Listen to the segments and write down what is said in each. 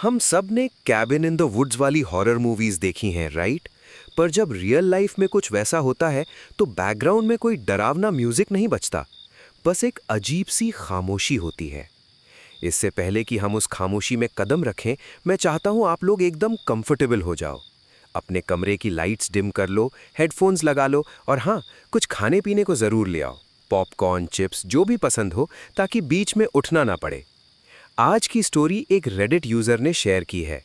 हम सब ने कैबिन इन द वुड्स वाली हॉरर मूवीज देखी हैं, राइट? पर जब रियल लाइफ में कुछ वैसा होता है तो बैकग्राउंड में कोई डरावना म्यूजिक नहीं बजता, बस एक अजीब सी खामोशी होती है। इससे पहले कि हम उस खामोशी में कदम रखें, मैं चाहता हूं आप लोग एकदम कंफर्टेबल हो जाओ। अपने कमरे की लाइट्स डिम कर लो, हेडफोन्स लगा लो और हाँ, कुछ खाने पीने को ज़रूर ले आओ। पॉपकॉर्न, चिप्स, जो भी पसंद हो, ताकि बीच में उठना ना पड़े। आज की स्टोरी एक रेडिट यूज़र ने शेयर की है।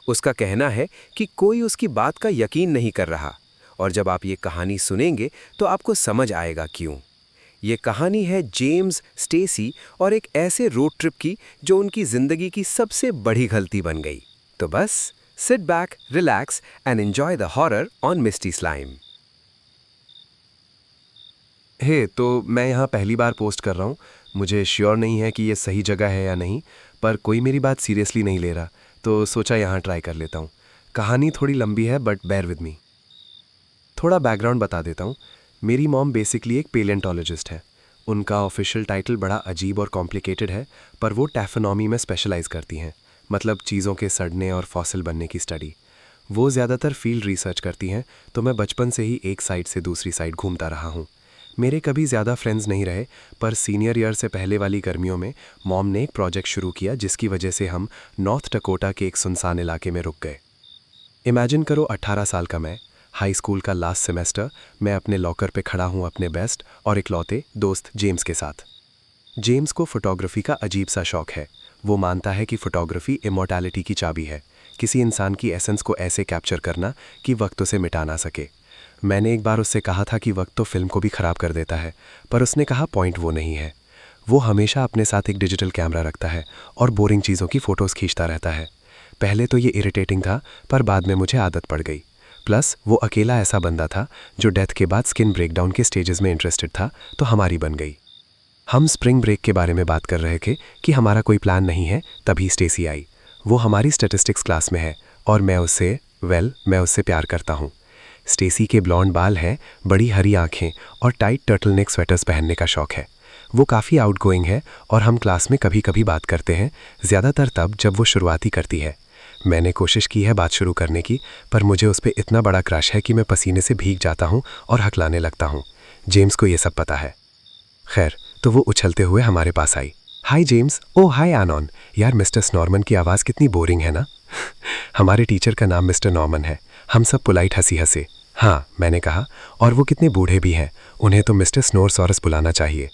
उसका कहना है कि कोई उसकी बात का यकीन नहीं कर रहा, और जब आप ये कहानी सुनेंगे तो आपको समझ आएगा क्यों। ये कहानी है जेम्स, स्टेसी और एक ऐसे रोड ट्रिप की जो उनकी ज़िंदगी की सबसे बड़ी गलती बन गई। तो बस sit back, relax and enjoy the horror on misty slime. तो मैं यहाँ पहली बार पोस्ट कर रहा हूँ। मुझे श्योर नहीं है कि ये सही जगह है या नहीं, पर कोई मेरी बात सीरियसली नहीं ले रहा, तो सोचा यहाँ ट्राई कर लेता हूँ। कहानी थोड़ी लंबी है, बट बेयर विद मी। थोड़ा बैकग्राउंड बता देता हूँ। मेरी मॉम बेसिकली एक पेलेंटोलॉजिस्ट है। उनका ऑफिशियल टाइटल बड़ा अजीब और कॉम्प्लिकेटेड है, पर वो टैफोनॉमी में स्पेशलाइज करती हैं, मतलब चीज़ों के सड़ने और फॉसिल बनने की स्टडी। वो ज़्यादातर फील्ड रिसर्च करती हैं, तो मैं बचपन से ही एक साइड से दूसरी साइड घूमता रहा हूँ। मेरे कभी ज़्यादा फ्रेंड्स नहीं रहे, पर सीनियर ईयर से पहले वाली गर्मियों में मॉम ने एक प्रोजेक्ट शुरू किया, जिसकी वजह से हम नॉर्थ डकोटा के एक सुनसान इलाके में रुक गए। इमेजिन करो 18 साल का मैं, हाई स्कूल का लास्ट सेमेस्टर, मैं अपने लॉकर पे खड़ा हूँ अपने बेस्ट और इकलौते दोस्त जेम्स के साथ। जेम्स को फोटोग्राफी का अजीब सा शौक है। वो मानता है कि फोटोग्राफी इमॉर्टैलिटी की चाबी है, किसी इंसान की एसेंस को ऐसे कैप्चर करना कि वक्त उसे मिटा ना सके। मैंने एक बार उससे कहा था कि वक्त तो फिल्म को भी ख़राब कर देता है, पर उसने कहा पॉइंट वो नहीं है। वो हमेशा अपने साथ एक डिजिटल कैमरा रखता है और बोरिंग चीज़ों की फ़ोटोज़ खींचता रहता है। पहले तो ये इरिटेटिंग था, पर बाद में मुझे आदत पड़ गई। प्लस वो अकेला ऐसा बंदा था जो डेथ के बाद स्किन ब्रेकडाउन के स्टेजेस में इंटरेस्टेड था, तो हमारी बन गई। हम स्प्रिंग ब्रेक के बारे में बात कर रहे थे कि हमारा कोई प्लान नहीं है, तभी स्टेसी आई। वो हमारी स्टैटिस्टिक्स क्लास में है और मैं उससे प्यार करता हूँ। स्टेसी के ब्लॉन्ड बाल हैं, बड़ी हरी आंखें और टाइट टर्टलनेक स्वेटर्स पहनने का शौक है। वो काफ़ी आउटगोइंग है और हम क्लास में कभी कभी बात करते हैं, ज़्यादातर तब जब वो शुरुआती करती है। मैंने कोशिश की है बात शुरू करने की, पर मुझे उस पर इतना बड़ा क्रश है कि मैं पसीने से भीग जाता हूँ और हकलाने लगता हूँ। जेम्स को ये सब पता है। खैर, तो वो उछलते हुए हमारे पास आई। हाय जेम्स। ओ हाय आनॉन। यार, मिस्टर स्नॉर्मन की आवाज़ कितनी बोरिंग है ना। हमारे टीचर का नाम मिस्टर नॉर्मन है। हम सब पोलाइट हंसी हंसे। हाँ, मैंने कहा, और वो कितने बूढ़े भी हैं, उन्हें तो मिस्टर स्नोरसॉरस बुलाना चाहिए।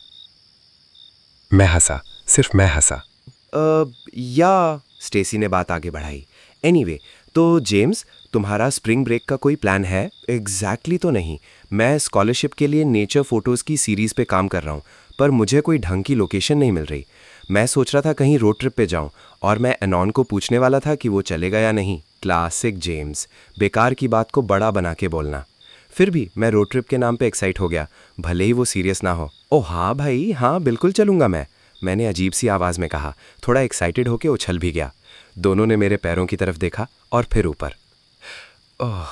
मैं हंसा, सिर्फ मैं हंसा। या स्टेसी ने बात आगे बढ़ाई। एनीवे, तो जेम्स, तुम्हारा स्प्रिंग ब्रेक का कोई प्लान है? एग्जैक्टली तो नहीं। मैं स्कॉलरशिप के लिए नेचर फोटोज़ की सीरीज़ पे काम कर रहा हूँ, पर मुझे कोई ढंग की लोकेशन नहीं मिल रही। मैं सोच रहा था कहीं रोड ट्रिप पे जाऊँ, और मैं एनॉन को पूछने वाला था कि वो चलेगा या नहीं। क्लासिक जेम्स, बेकार की बात को बड़ा बना के बोलना। फिर भी मैं रोड ट्रिप के नाम पे एक्साइट हो गया, भले ही वो सीरियस ना हो। ओह हाँ भाई, हाँ बिल्कुल चलूँगा मैंने अजीब सी आवाज़ में कहा, थोड़ा एक्साइटेड होके उछल भी गया। दोनों ने मेरे पैरों की तरफ देखा और फिर ऊपर। ओह,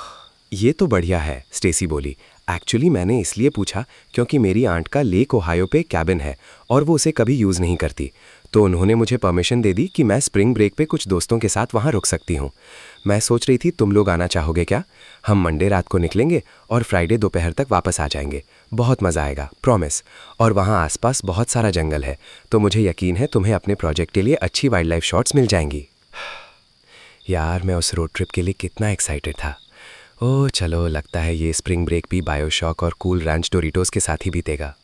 ये तो बढ़िया है, स्टेसी बोली। एक्चुअली मैंने इसलिए पूछा क्योंकि मेरी आंट का लेक ओहायो पे कैबिन है और वो उसे कभी यूज़ नहीं करती, तो उन्होंने मुझे परमिशन दे दी कि मैं स्प्रिंग ब्रेक पे कुछ दोस्तों के साथ वहाँ रुक सकती हूँ। मैं सोच रही थी तुम लोग आना चाहोगे क्या? हम मंडे रात को निकलेंगे और फ्राइडे दोपहर तक वापस आ जाएंगे। बहुत मज़ा आएगा, प्रॉमिस। और वहाँ आसपास बहुत सारा जंगल है, तो मुझे यकीन है तुम्हें अपने प्रोजेक्ट के लिए अच्छी वाइल्ड लाइफ शॉट्स मिल जाएंगी। यार, मैं उस रोड ट्रिप के लिए कितना एक्साइटेड था। ओह चलो, लगता है ये स्प्रिंग ब्रेक भी बायोशॉक और कूल रैंच डोरिटोस के साथ ही बीतेगा।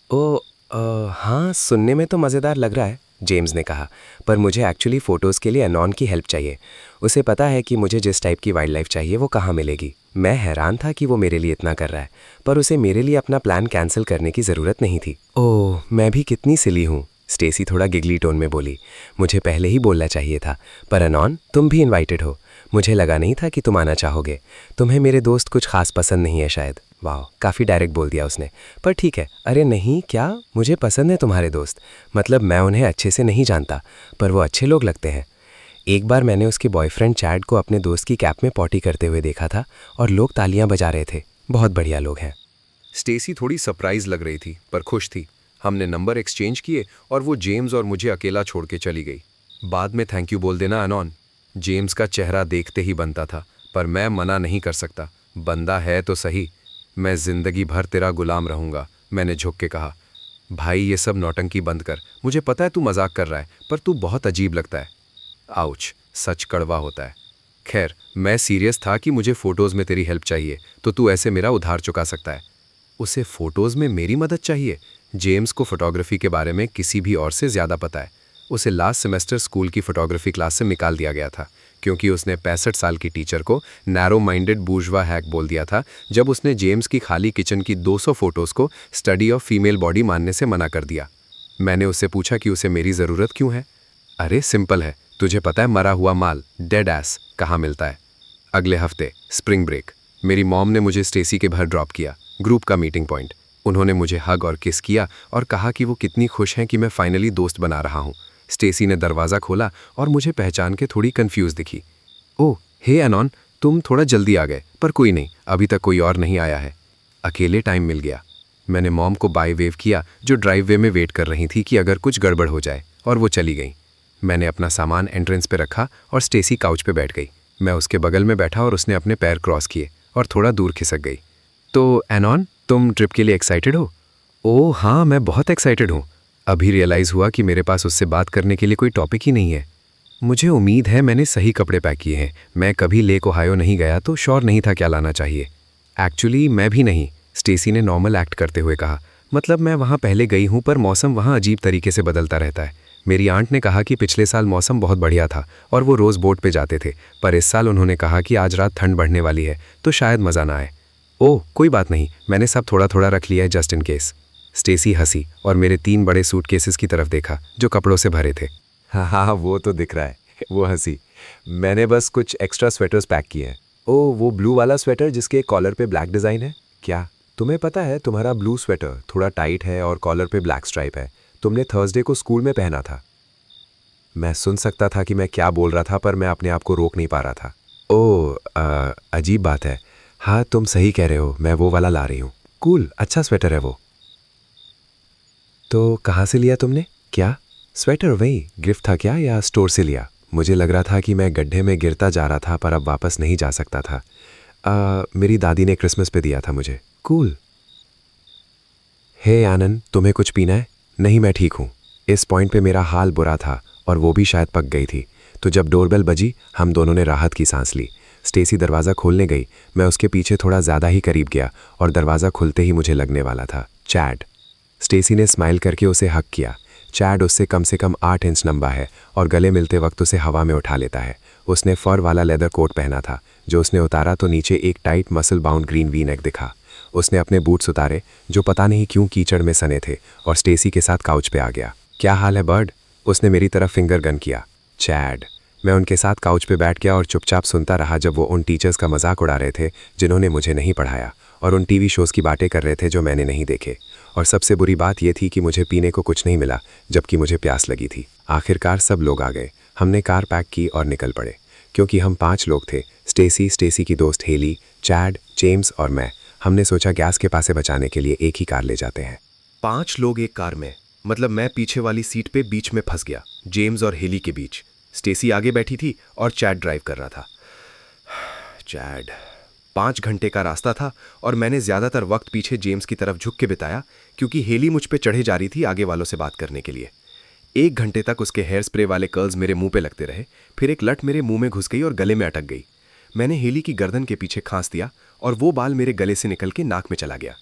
हाँ, सुनने में तो मज़ेदार लग रहा है, जेम्स ने कहा, पर मुझे एक्चुअली फ़ोटोज़ के लिए एनॉन की हेल्प चाहिए। उसे पता है कि मुझे जिस टाइप की वाइल्ड लाइफ चाहिए वो कहाँ मिलेगी। मैं हैरान था कि वो मेरे लिए इतना कर रहा है, पर उसे मेरे लिए अपना प्लान कैंसिल करने की ज़रूरत नहीं थी। ओह, मैं भी कितनी सिली हूँ, स्टेसी थोड़ा गिगली टोन में बोली। मुझे पहले ही बोलना चाहिए था, पर एनॉन, तुम भी इन्वाइटेड हो। मुझे लगा नहीं था कि तुम आना चाहोगे। तुम्हें मेरे दोस्त कुछ खास पसंद नहीं है शायद। वाह, काफ़ी डायरेक्ट बोल दिया उसने, पर ठीक है। अरे नहीं, क्या मुझे पसंद है तुम्हारे दोस्त, मतलब मैं उन्हें अच्छे से नहीं जानता, पर वो अच्छे लोग लगते हैं। एक बार मैंने उसके बॉयफ्रेंड चैड को अपने दोस्त की कैप में पॉटी करते हुए देखा था और लोग तालियां बजा रहे थे। बहुत बढ़िया लोग हैं। स्टेसी थोड़ी सरप्राइज लग रही थी, पर खुश थी। हमने नंबर एक्सचेंज किए और वो जेम्स और मुझे अकेला छोड़ के चली गई। बाद में थैंक यू बोल देना अनॉन। जेम्स का चेहरा देखते ही बनता था, पर मैं मना नहीं कर सकता। बंदा है तो सही। मैं जिंदगी भर तेरा गुलाम रहूंगा, मैंने झुक के कहा। भाई ये सब नौटंकी बंद कर, मुझे पता है तू मजाक कर रहा है, पर तू बहुत अजीब लगता है। आउच, सच कड़वा होता है। खैर, मैं सीरियस था कि मुझे फोटोज़ में तेरी हेल्प चाहिए, तो तू ऐसे मेरा उधार चुका सकता है। उसे फोटोज़ में मेरी मदद चाहिए? जेम्स को फोटोग्राफी के बारे में किसी भी और से ज़्यादा पता है। उसे लास्ट सेमेस्टर स्कूल की फोटोग्राफी क्लास से निकाल दिया गया था, क्योंकि उसने 65 साल की टीचर को नैरो माइंडेड बूर्जवा हैक बोल दिया था जब उसने जेम्स की खाली किचन की 200 फोटोज़ को स्टडी ऑफ फीमेल बॉडी मानने से मना कर दिया। मैंने उससे पूछा कि उसे मेरी ज़रूरत क्यों है। अरे सिंपल है, तुझे पता है मरा हुआ माल, डेड एस, कहाँ मिलता है? अगले हफ्ते स्प्रिंग ब्रेक। मेरी मॉम ने मुझे स्टेसी के घर ड्रॉप किया, ग्रुप का मीटिंग पॉइंट। उन्होंने मुझे हग और किस किया और कहा कि वो कितनी खुश हैं कि मैं फाइनली दोस्त बना रहा हूँ। स्टेसी ने दरवाज़ा खोला और मुझे पहचान के थोड़ी कंफ्यूज दिखी। ओह हे एनॉन, तुम थोड़ा जल्दी आ गए, पर कोई नहीं, अभी तक कोई और नहीं आया है। अकेले टाइम मिल गया। मैंने मॉम को बाय वेव किया, जो ड्राइव वे में वेट कर रही थी कि अगर कुछ गड़बड़ हो जाए, और वो चली गई। मैंने अपना सामान एंट्रेंस पे रखा और स्टेसी काउच पे बैठ गई। मैं उसके बगल में बैठा और उसने अपने पैर क्रॉस किए और थोड़ा दूर खिसक गई। तो एनॉन, तुम ट्रिप के लिए एक्साइटेड हो? ओह हाँ, मैं बहुत एक्साइटेड हूँ। अभी रियलाइज़ हुआ कि मेरे पास उससे बात करने के लिए कोई टॉपिक ही नहीं है। मुझे उम्मीद है मैंने सही कपड़े पैक किए हैं। मैं कभी लेक ओहायो नहीं गया तो श्योर नहीं था क्या लाना चाहिए। एक्चुअली मैं भी नहीं, स्टेसी ने नॉर्मल एक्ट करते हुए कहा। मतलब मैं वहाँ पहले गई हूँ, पर मौसम वहाँ अजीब तरीके से बदलता रहता है। मेरी आंट ने कहा कि पिछले साल मौसम बहुत बढ़िया था और वो रोज़ बोट पे जाते थे, पर इस साल उन्होंने कहा कि आज रात ठंड बढ़ने वाली है, तो शायद मज़ा ना आए। ओह कोई बात नहीं, मैंने सब थोड़ा थोड़ा रख लिया है जस्ट इन केस। स्टेसी हंसी और मेरे 3 बड़े सूटकेसेस की तरफ देखा जो कपड़ों से भरे थे। हाँ हाँ, वो तो दिख रहा है, वो हंसी। मैंने बस कुछ एक्स्ट्रा स्वेटर्स पैक किए हैं। ओह वो ब्लू वाला स्वेटर जिसके कॉलर पे ब्लैक डिज़ाइन है? क्या तुम्हें पता है तुम्हारा ब्लू स्वेटर थोड़ा टाइट है और कॉलर पे ब्लैक स्ट्राइप है? तुमने थर्सडे को स्कूल में पहना था। मैं सुन सकता था कि मैं क्या बोल रहा था, पर मैं अपने आप को रोक नहीं पा रहा था। ओह अजीब बात है। हाँ तुम सही कह रहे हो, मैं वो वाला ला रही हूँ। कूल, अच्छा स्वेटर है वो। तो कहाँ से लिया तुमने? क्या स्वेटर वही गिफ्ट था क्या, या स्टोर से लिया? मुझे लग रहा था कि मैं गड्ढे में गिरता जा रहा था, पर अब वापस नहीं जा सकता था। मेरी दादी ने क्रिसमस पे दिया था मुझे। कूल। हे आनंद, तुम्हें कुछ पीना है? नहीं मैं ठीक हूँ। इस पॉइंट पे मेरा हाल बुरा था और वो भी शायद पक गई थी। तो जब डोरबेल बजी, हम दोनों ने राहत की सांस ली। स्टेसी दरवाज़ा खोलने गई, मैं उसके पीछे थोड़ा ज़्यादा ही करीब गया और दरवाज़ा खुलते ही मुझे लगने वाला था चैड। स्टेसी ने स्माइल करके उसे हक किया। चैड उससे कम 8 इंच लंबा है और गले मिलते वक्त उसे हवा में उठा लेता है। उसने फर वाला लेदर कोट पहना था, जो उसने उतारा तो नीचे एक tight muscle bound green V neck दिखा। उसने अपने बूट्स उतारे, जो पता नहीं क्यों कीचड़ में सने थे, और स्टेसी के साथ काउच पे आ गया। क्या हाल है बर्ड? उसने मेरी तरफ फिंगर गन किया। चैड। मैं उनके साथ काउच पे बैठ गया और चुपचाप सुनता रहा जब वो उन टीचर्स का मजाक उड़ा रहे थे जिन्होंने मुझे नहीं पढ़ाया, और उन टीवी शोज़ की बातें कर रहे थे जो मैंने नहीं देखे। और सबसे बुरी बात यह थी कि मुझे पीने को कुछ नहीं मिला, जबकि मुझे प्यास लगी थी। आखिरकार सब लोग आ गए। हमने कार पैक की और निकल पड़े। क्योंकि हम 5 लोग थे, स्टेसी, स्टेसी की दोस्त हेली, चैड, जेम्स और मैं, हमने सोचा गैस के पासे बचाने के लिए एक ही कार ले जाते हैं। 5 लोग एक कार में, मतलब मैं पीछे वाली सीट पे बीच में फंस गया, जेम्स और हेली के बीच। स्टेसी आगे बैठी थी और चैड ड्राइव कर रहा था। चैड। 5 घंटे का रास्ता था और मैंने ज़्यादातर वक्त पीछे जेम्स की तरफ झुक के बिताया, क्योंकि हेली मुझ पे चढ़े जा रही थी आगे वालों से बात करने के लिए। 1 घंटे तक उसके हेयर स्प्रे वाले कर्ल्स मेरे मुंह पे लगते रहे, फिर एक लट मेरे मुंह में घुस गई और गले में अटक गई। मैंने हेली की गर्दन के पीछे खांस दिया और वो बाल मेरे गले से निकल के नाक में चला गया।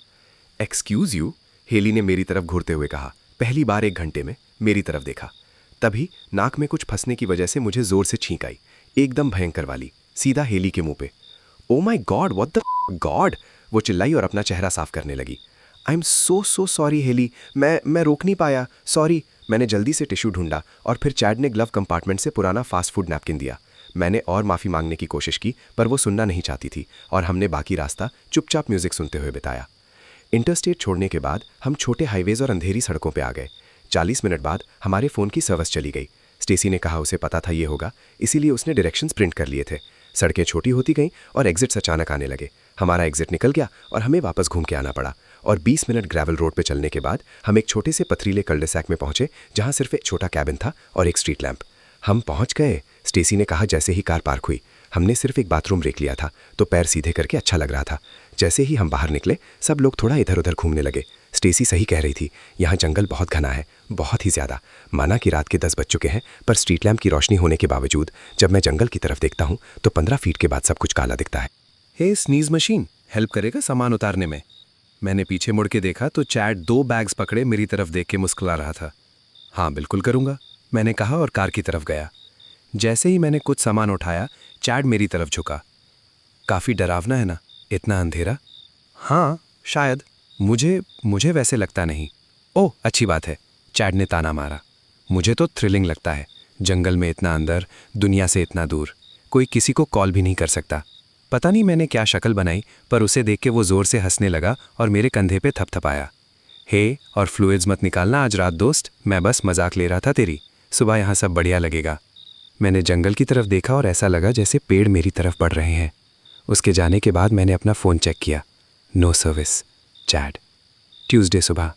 एक्सक्यूज़ यू, हेली ने मेरी तरफ घूरते हुए कहा। पहली बार 1 घंटे में मेरी तरफ देखा। तभी नाक में कुछ फंसने की वजह से मुझे जोर से छींक आई, एकदम भयंकर वाली, सीधा हेली के मुंह पे। Oh my god, what the god, वो चिल्लाई और अपना चेहरा साफ करने लगी। I am so sorry Haley, मैं रोक नहीं पाया, सॉरी। मैंने जल्दी से टिश्यू ढूंढा और फिर चैड ने ग्लव कंपार्टमेंट से पुराना फास्ट फूड नैपकिन दिया। मैंने और माफ़ी मांगने की कोशिश की, पर वो सुनना नहीं चाहती थी और हमने बाकी रास्ता चुपचाप म्यूजिक सुनते हुए बिताया। इंटरस्टेट छोड़ने के बाद हम छोटे हाईवेज और अंधेरी सड़कों पे आ गए। 40 मिनट बाद हमारे फ़ोन की सर्विस चली गई। स्टेसी ने कहा उसे पता था ये होगा, इसीलिए उसने डायरेक्शंस प्रिंट कर लिए थे। सड़कें छोटी होती गईं और एग्जिट्स अचानक आने लगे। हमारा एग्जिट निकल गया और हमें वापस घूम के आना पड़ा, और 20 मिनट ग्रेवल रोड पे चलने के बाद हम एक छोटे से पथरीले कल्डेसैक में पहुंचे, जहां सिर्फ एक छोटा कैबिन था और एक स्ट्रीट लैंप। हम पहुंच गए, स्टेसी ने कहा जैसे ही कार पार्क हुई। हमने सिर्फ एक बाथरूम ब्रेक लिया था तो पैर सीधे करके अच्छा लग रहा था। जैसे ही हम बाहर निकले सब लोग थोड़ा इधर उधर घूमने लगे। स्टेसी सही कह रही थी, यहाँ जंगल बहुत घना है, बहुत ही ज़्यादा। माना कि रात के 10 बज चुके हैं, पर स्ट्रीट लैम्प की रोशनी होने के बावजूद जब मैं जंगल की तरफ देखता हूँ तो 15 फीट के बाद सब कुछ काला दिखता है। हे स्नीज मशीन, हेल्प करेगा सामान उतारने में? मैंने पीछे मुड़ के देखा तो चैट 2 बैग्स पकड़े मेरी तरफ देख के मुस्कुरा रहा था। हाँ बिल्कुल करूँगा, मैंने कहा और कार की तरफ गया। जैसे ही मैंने कुछ सामान उठाया, चैट मेरी तरफ झुका। काफ़ी डरावना है ना, इतना अंधेरा? हाँ शायद, मुझे वैसे लगता नहीं। ओह अच्छी बात है, चैट ने ताना मारा। मुझे तो थ्रिलिंग लगता है, जंगल में इतना अंदर, दुनिया से इतना दूर, कोई किसी को कॉल भी नहीं कर सकता। पता नहीं मैंने क्या शक्ल बनाई, पर उसे देख के वो ज़ोर से हंसने लगा और मेरे कंधे पे थपथपाया। हे और फ्लूइड्स मत निकालना आज रात दोस्त, मैं बस मजाक ले रहा था तेरी, सुबह यहाँ सब बढ़िया लगेगा। मैंने जंगल की तरफ देखा और ऐसा लगा जैसे पेड़ मेरी तरफ बढ़ रहे हैं। उसके जाने के बाद मैंने अपना फ़ोन चेक किया, नो सर्विस, चैट। ट्यूसडे सुबह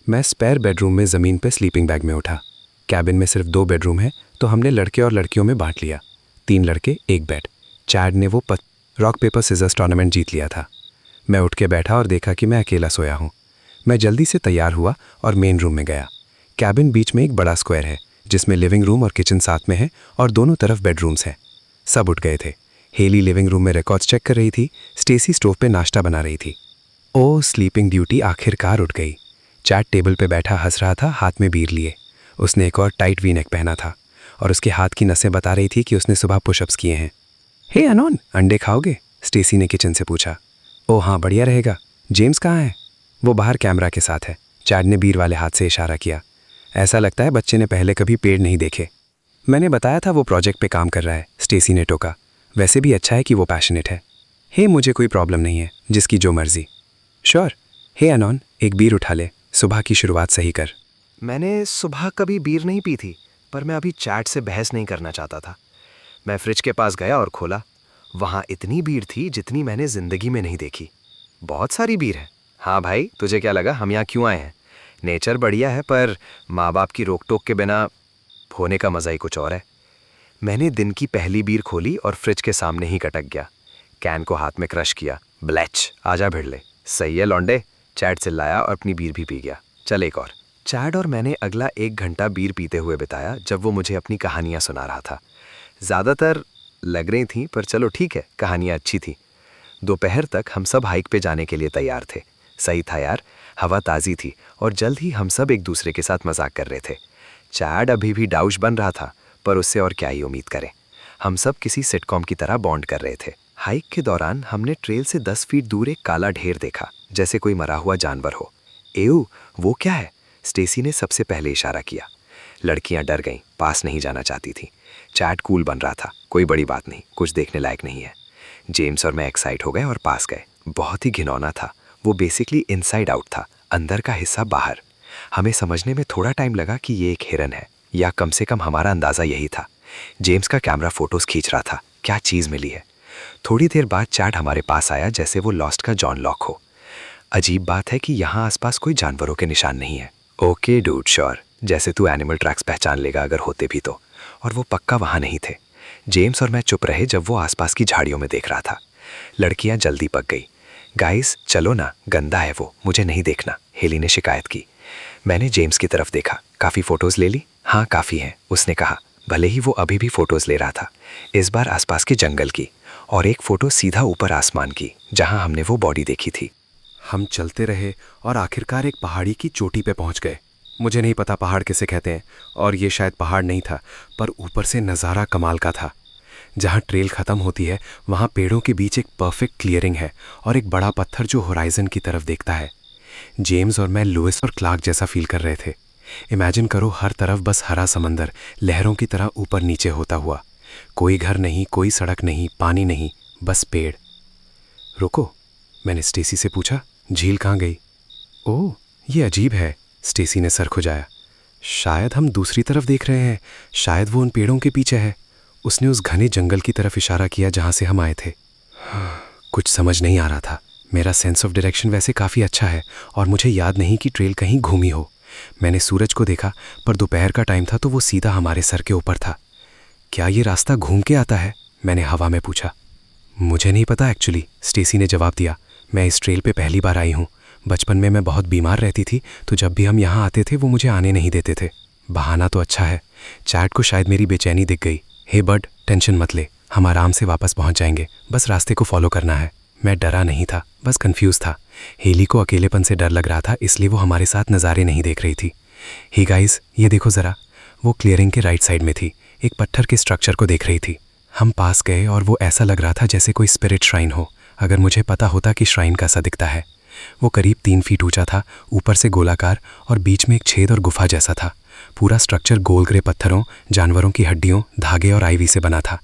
मैं स्पेयर बेडरूम में ज़मीन पे स्लीपिंग बैग में उठा। कैबिन में सिर्फ 2 बेडरूम है तो हमने लड़के और लड़कियों में बांट लिया, 3 लड़के 1 बेड। चैट ने वो रॉक पेपर सिजर्स टूर्नामेंट जीत लिया था। मैं उठ के बैठा और देखा कि मैं अकेला सोया हूँ। मैं जल्दी से तैयार हुआ और मेन रूम में गया। कैबिन बीच में एक बड़ा स्क्वायर है जिसमें लिविंग रूम और किचन साथ में है और दोनों तरफ बेडरूम्स हैं। सब उठ गए थे। हेली लिविंग रूम में रिकॉर्ड्स चेक कर रही थी, स्टेसी स्टोव पे नाश्ता बना रही थी। ओ स्लीपिंग ड्यूटी आखिरकार उठ गई। चैट टेबल पे बैठा हंस रहा था, हाथ में बीर लिए। उसने एक और टाइट वी नेक पहना था और उसके हाथ की नसें बता रही थी कि उसने सुबह पुशअप्स किए हैं। हे अनोन, अंडे खाओगे? स्टेसी ने किचन से पूछा। ओ हाँ बढ़िया रहेगा। जेम्स कहाँ है? वो बाहर कैमरा के साथ है। चैट ने बीर वाले हाथ से इशारा किया। ऐसा लगता है बच्चे ने पहले कभी पेड़ नहीं देखे। मैंने बताया था वो प्रोजेक्ट पे काम कर रहा है, स्टेसी ने टोका। वैसे भी अच्छा है कि वो पैशनेट है। हे मुझे कोई प्रॉब्लम नहीं है, जिसकी जो मर्जी। श्योर। हे अनोन, एक बीर उठा ले, सुबह की शुरुआत सही कर। मैंने सुबह कभी बीर नहीं पी थी, पर मैं अभी चैट से बहस नहीं करना चाहता था। मैं फ्रिज के पास गया और खोला। वहाँ इतनी बीर थी जितनी मैंने ज़िंदगी में नहीं देखी। बहुत सारी बीर है। हाँ भाई, तुझे क्या लगा हम यहाँ क्यों आए हैं? नेचर बढ़िया है, पर माँ बाप की रोक टोक के बिना होने का मज़ा ही कुछ और है। मैंने दिन की पहली बीर खोली और फ्रिज के सामने ही कटक गया। कैन को हाथ में क्रश किया। ब्लैच, आजा भिड़ले। सही है लौंडे, चैट चिल्लाया और अपनी बीर भी पी गया। चल एक और। चैट और मैंने अगला 1 घंटा बीर पीते हुए बिताया जब वो मुझे अपनी कहानियाँ सुना रहा था। ज़्यादातर लग रही थी, पर चलो ठीक है, कहानियाँ अच्छी थी। दोपहर तक हम सब हाइक पे जाने के लिए तैयार थे। सही था यार, हवा ताज़ी थी और जल्द ही हम सब एक दूसरे के साथ मजाक कर रहे थे। चैट अभी भी डाउश बन रहा था, पर उससे और क्या ही उम्मीद करें। हम सब किसी सिटकॉम की तरह बॉन्ड कर रहे थे। हाइक के दौरान हमने ट्रेल से 10 फीट दूर एक काला ढेर देखा, जैसे कोई मरा हुआ जानवर हो। एऊ, वो क्या है? स्टेसी ने सबसे पहले इशारा किया। लड़कियां डर गईं, पास नहीं जाना चाहती थीं। चैट कूल बन रहा था, कोई बड़ी बात नहीं, कुछ देखने लायक नहीं है। जेम्स और मैं एक्साइट हो गए और पास गए। बहुत ही घिनौना था। वो बेसिकली इनसाइड आउट था, अंदर का हिस्सा बाहर। हमें समझने में थोड़ा टाइम लगा कि ये एक हिरन है, या कम से कम हमारा अंदाज़ा यही था। जेम्स का कैमरा फोटोज़ खींच रहा था, क्या चीज़ मिली है। थोड़ी देर बाद चैट हमारे पास आया जैसे वो लॉस्ट का जॉन लॉक हो। अजीब बात है कि यहाँ आसपास कोई जानवरों के निशान नहीं है। ओके डूड, श्योर, जैसे तू एनिमल ट्रैक्स पहचान लेगा अगर होते भी तो। और वो पक्का वहाँ नहीं थे। जेम्स और मैं चुप रहे जब वो आसपास की झाड़ियों में देख रहा था। लड़कियाँ जल्दी पक गई। गाइस चलो ना, गंदा है वो, मुझे नहीं देखना, हेली ने शिकायत की। मैंने जेम्स की तरफ देखा। काफ़ी फ़ोटोज़ ले ली? हाँ काफ़ी हैं, उसने कहा, भले ही वो अभी भी फ़ोटोज़ ले रहा था। इस बार आसपास के जंगल की, और एक फ़ोटो सीधा ऊपर आसमान की, जहाँ हमने वो बॉडी देखी थी। हम चलते रहे और आखिरकार एक पहाड़ी की चोटी पे पहुंच गए। मुझे नहीं पता पहाड़ किसे कहते हैं, और ये शायद पहाड़ नहीं था, पर ऊपर से नज़ारा कमाल का था। जहाँ ट्रेल ख़त्म होती है वहाँ पेड़ों के बीच एक परफेक्ट क्लियरिंग है और एक बड़ा पत्थर जो होराइजन की तरफ देखता है। जेम्स और मैं लुइस और क्लार्क जैसा फील कर रहे थे। इमेजिन करो, हर तरफ बस हरा समंदर लहरों की तरह ऊपर नीचे होता हुआ। कोई घर नहीं, कोई सड़क नहीं, पानी नहीं, बस पेड़। रुको, मैंने स्टेसी से पूछा, झील कहाँ गई? ओह ये अजीब है, स्टेसी ने सर खुजाया। शायद हम दूसरी तरफ देख रहे हैं, शायद वो उन पेड़ों के पीछे है। उसने उस घने जंगल की तरफ इशारा किया जहाँ से हम आए थे। कुछ समझ नहीं आ रहा था। मेरा सेंस ऑफ डायरेक्शन वैसे काफ़ी अच्छा है और मुझे याद नहीं कि ट्रेल कहीं घूमी हो। मैंने सूरज को देखा, पर दोपहर का टाइम था तो वो सीधा हमारे सर के ऊपर था। क्या ये रास्ता घूम के आता है? मैंने हवा में पूछा। मुझे नहीं पता एक्चुअली, स्टेसी ने जवाब दिया। मैं इस ट्रेल पे पहली बार आई हूँ। बचपन में मैं बहुत बीमार रहती थी, तो जब भी हम यहाँ आते थे वो मुझे आने नहीं देते थे। बहाना तो अच्छा है। चैट को शायद मेरी बेचैनी दिख गई। हे बड, टेंशन मत ले, हम आराम से वापस पहुँच जाएंगे, बस रास्ते को फॉलो करना है। मैं डरा नहीं था, बस कंफ्यूज था। हेली को अकेलेपन से डर लग रहा था, इसलिए वो हमारे साथ नज़ारे नहीं देख रही थी। हे गाइस, ये देखो ज़रा। वो क्लियरिंग के राइट साइड में थी, एक पत्थर के स्ट्रक्चर को देख रही थी। हम पास गए और वो ऐसा लग रहा था जैसे कोई स्पिरिट श्राइन हो, अगर मुझे पता होता कि श्राइन कैसा दिखता है। वो करीब 3 फीट ऊंचा था, ऊपर से गोलाकार और बीच में एक छेद और गुफा जैसा था। पूरा स्ट्रक्चर गोल ग्रे पत्थरों, जानवरों की हड्डियों, धागे और आईवी से बना था।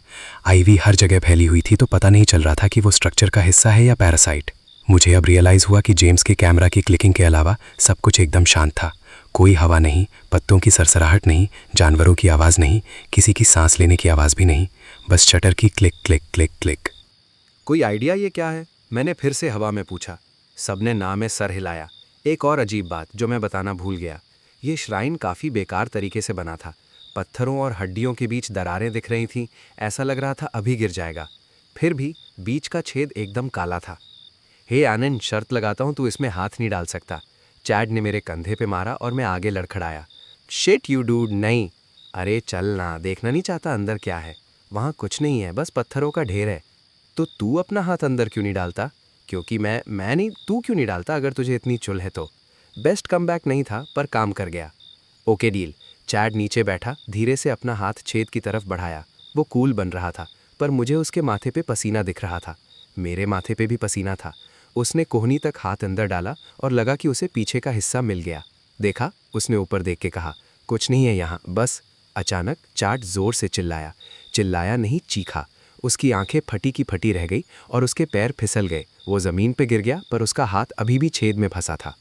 आईवी हर जगह फैली हुई थी, तो पता नहीं चल रहा था कि वो स्ट्रक्चर का हिस्सा है या पैरासाइट। मुझे अब रियलाइज़ हुआ कि जेम्स के कैमरा की क्लिकिंग के अलावा सब कुछ एकदम शांत था। कोई हवा नहीं, पत्तों की सरसराहट नहीं, जानवरों की आवाज़ नहीं, किसी की सांस लेने की आवाज़ भी नहीं, बस शटर की क्लिक क्लिक क्लिक क्लिक। कोई आइडिया ये क्या है? मैंने फिर से हवा में पूछा। सबने ना में सर हिलाया। एक और अजीब बात जो मैं बताना भूल गया, ये श्राइन काफ़ी बेकार तरीके से बना था। पत्थरों और हड्डियों के बीच दरारें दिख रही थीं, ऐसा लग रहा था अभी गिर जाएगा। फिर भी बीच का छेद एकदम काला था। हे आनंद, शर्त लगाता हूँ तू इसमें हाथ नहीं डाल सकता। चैड ने मेरे कंधे पे मारा और मैं आगे लड़खड़ाया। शिट यू डूड, नहीं। अरे चल ना, देखना नहीं चाहता अंदर क्या है? वहाँ कुछ नहीं है, बस पत्थरों का ढेर है। तो तू अपना हाथ अंदर क्यों नहीं डालता? क्योंकि मैं नहीं, तू क्यों नहीं डालता अगर तुझे इतनी चुल है तो? बेस्ट कमबैक नहीं था, पर काम कर गया। Okay deal. चैड नीचे बैठा, धीरे से अपना हाथ छेद की तरफ बढ़ाया। वो कूल बन रहा था, पर मुझे उसके माथे पे पसीना दिख रहा था। मेरे माथे पे भी पसीना था। उसने कोहनी तक हाथ अंदर डाला और लगा कि उसे पीछे का हिस्सा मिल गया। देखा? उसने ऊपर देख के कहा। कुछ नहीं है यहाँ, बस। अचानक चैड जोर से चिल्लाया। चिल्लाया नहीं, चीखा। उसकी आंखें फटी की फटी रह गई और उसके पैर फिसल गए। वो ज़मीन पे गिर गया, पर उसका हाथ अभी भी छेद में फंसा था।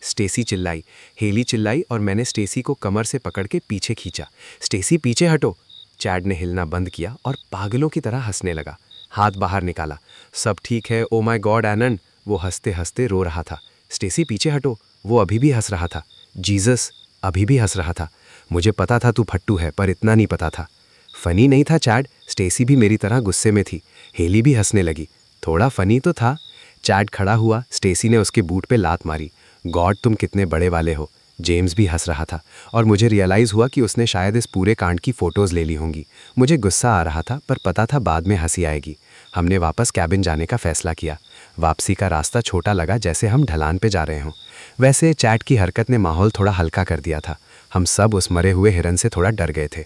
स्टेसी चिल्लाई, हेली चिल्लाई और मैंने स्टेसी को कमर से पकड़ के पीछे खींचा। स्टेसी पीछे हटो। चैड ने हिलना बंद किया और पागलों की तरह हंसने लगा। हाथ बाहर निकाला। सब ठीक है, ओ माय गॉड एनन। वो हंसते हंसते रो रहा था। स्टेसी पीछे हटो। वो अभी भी हंस रहा था। जीसस, अभी भी हंस रहा था। मुझे पता था तू फट्टू है, पर इतना नहीं पता था। फनी नहीं था चैड। स्टेसी भी मेरी तरह गुस्से में थी। हेली भी हंसने लगी। थोड़ा फनी तो था। चैड खड़ा हुआ। स्टेसी ने उसके बूट पे लात मारी। गॉड, तुम कितने बड़े वाले हो। जेम्स भी हंस रहा था और मुझे रियलाइज़ हुआ कि उसने शायद इस पूरे कांड की फ़ोटोज़ ले ली होंगी। मुझे गुस्सा आ रहा था, पर पता था बाद में हंसी आएगी। हमने वापस कैबिन जाने का फ़ैसला किया। वापसी का रास्ता छोटा लगा, जैसे हम ढलान पे जा रहे हों। वैसे चैट की हरकत ने माहौल थोड़ा हल्का कर दिया था। हम सब उस मरे हुए हिरन से थोड़ा डर गए थे।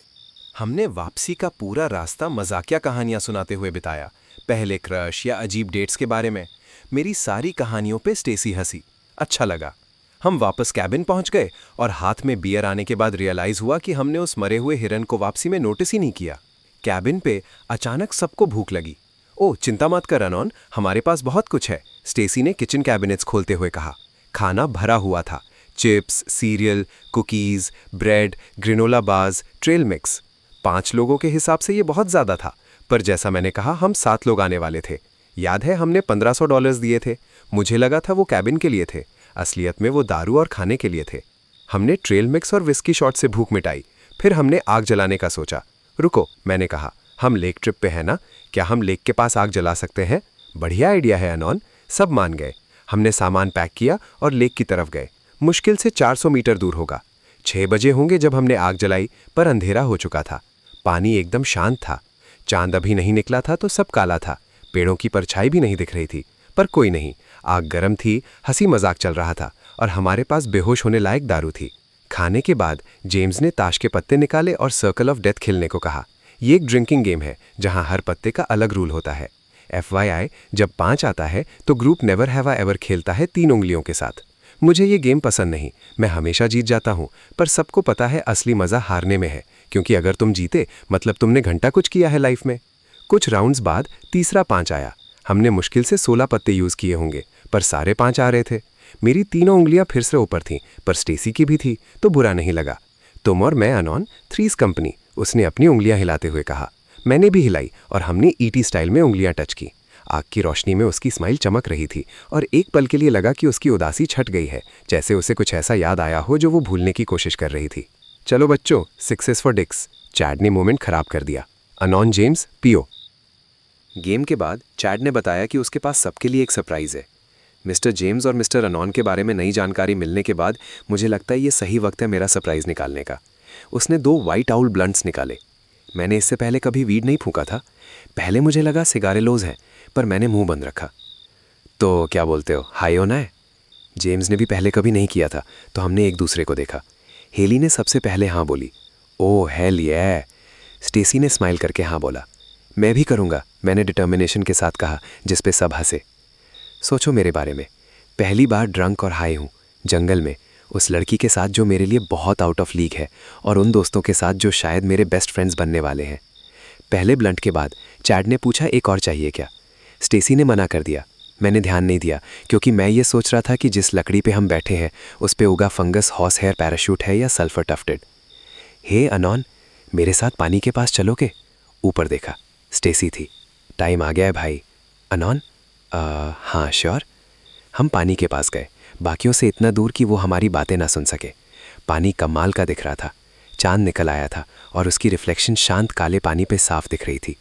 हमने वापसी का पूरा रास्ता मजाकिया कहानियां सुनाते हुए बिताया। पहले क्रश या अजीब डेट्स के बारे में। मेरी सारी कहानियों पे स्टेसी हंसी। अच्छा लगा। हम वापस कैबिन पहुंच गए और हाथ में बियर आने के बाद रियलाइज हुआ कि हमने उस मरे हुए हिरन को वापसी में नोटिस ही नहीं किया। कैबिन पे अचानक सबको भूख लगी। ओह, चिंता मत कर अनॉन, हमारे पास बहुत कुछ है, स्टेसी ने किचन कैबिनेट्स खोलते हुए कहा। खाना भरा हुआ था। Chips, serial, cookies, bread, granola bars, trail mix. 5 लोगों के हिसाब से ये बहुत ज़्यादा था, पर जैसा मैंने कहा, हम 7 लोग आने वाले थे। याद है, हमने $1500 दिए थे। मुझे लगा था वो कैबिन के लिए थे, असलियत में वो दारू और खाने के लिए थे। हमने ट्रेल मिक्स और विस्की शॉट से भूख मिटाई। फिर हमने आग जलाने का सोचा। रुको, मैंने कहा, हम लेक ट्रिप पे हैं ना, क्या हम लेक के पास आग जला सकते हैं? बढ़िया आइडिया है अनॉन। सब मान गए। हमने सामान पैक किया और लेक की तरफ गए। मुश्किल से 400 मीटर दूर होगा। 6 बजे होंगे जब हमने आग जलाई, पर अंधेरा हो चुका था। पानी एकदम शांत था। चांद अभी नहीं निकला था, तो सब काला था। पेड़ों की परछाई भी नहीं दिख रही थी, पर कोई नहीं। आग गर्म थी, हंसी मजाक चल रहा था और हमारे पास बेहोश होने लायक दारू थी। खाने के बाद जेम्स ने ताश के पत्ते निकाले और सर्कल ऑफ डेथ खेलने को कहा। ये एक ड्रिंकिंग गेम है जहां हर पत्ते का अलग रूल होता है। FYI, जब 5 आता है तो group never have I ever खेलता है 3 उंगलियों के साथ। मुझे ये गेम पसंद नहीं, मैं हमेशा जीत जाता हूँ, पर सबको पता है असली मज़ा हारने में है, क्योंकि अगर तुम जीते मतलब तुमने घंटा कुछ किया है लाइफ में। कुछ राउंड्स बाद तीसरा 5 आया। हमने मुश्किल से 16 पत्ते यूज़ किए होंगे, पर सारे 5 आ रहे थे। मेरी तीनों उंगलियां फिर से ऊपर थीं, पर स्टेसी की भी थी, तो बुरा नहीं लगा। तुम और मैं अनॉन, थ्रीज कंपनी, उसने अपनी उंगलियां हिलाते हुए कहा। मैंने भी हिलाई और हमने ET स्टाइल में उंगलियां टच की। आग की रोशनी में उसकी स्माइल चमक रही थी और एक पल के लिए लगा कि उसकी उदासी छट गई है, जैसे उसे कुछ ऐसा याद आया हो जो वो भूलने की कोशिश कर रही थी। चलो बच्चों, 6 फॉर डिक्स। चैड ने मोमेंट खराब कर दिया। अनॉन जेम्स पियो। गेम के बाद चैड ने बताया कि उसके पास सबके लिए एक सरप्राइज़ है। मिस्टर जेम्स और मिस्टर अनॉन के बारे में नई जानकारी मिलने के बाद मुझे लगता है ये सही वक्त है मेरा सरप्राइज़ निकालने का। उसने 2 वाइट आउल ब्लंट्स निकाले। मैंने इससे पहले कभी वीड नहीं फूंका था। पहले मुझे लगा सिगारेलोज है, पर मैंने मुंह बंद रखा। तो क्या बोलते हो, हाई होना है? जेम्स ने भी पहले कभी नहीं किया था, तो हमने एक दूसरे को देखा। हेली ने सबसे पहले हाँ बोली। ओह हेल ये। स्टेसी ने स्माइल करके हाँ बोला। मैं भी करूँगा, मैंने डिटर्मिनेशन के साथ कहा, जिस पे सब हंसे। सोचो मेरे बारे में, पहली बार ड्रंक और हाई हूँ, जंगल में, उस लड़की के साथ जो मेरे लिए बहुत आउट ऑफ लीग है, और उन दोस्तों के साथ जो शायद मेरे बेस्ट फ्रेंड्स बनने वाले हैं। पहले ब्लंट के बाद चैड ने पूछा एक और चाहिए क्या? स्टेसी ने मना कर दिया। मैंने ध्यान नहीं दिया, क्योंकि मैं ये सोच रहा था कि जिस लकड़ी पे हम बैठे हैं उस पे उगा फंगस हॉर्स हेयर पैराशूट है या सल्फर टफ्टेड। हे अनॉन, मेरे साथ पानी के पास चलोगे? ऊपर देखा, स्टेसी थी। टाइम आ गया है भाई। अनॉन, हाँ श्योर। हम पानी के पास गए, बाकियों से इतना दूर कि वो हमारी बातें ना सुन सके। पानी कमाल का दिख रहा था। चांद निकल आया था और उसकी रिफ्लेक्शन शांत काले पानी पे साफ दिख रही थी।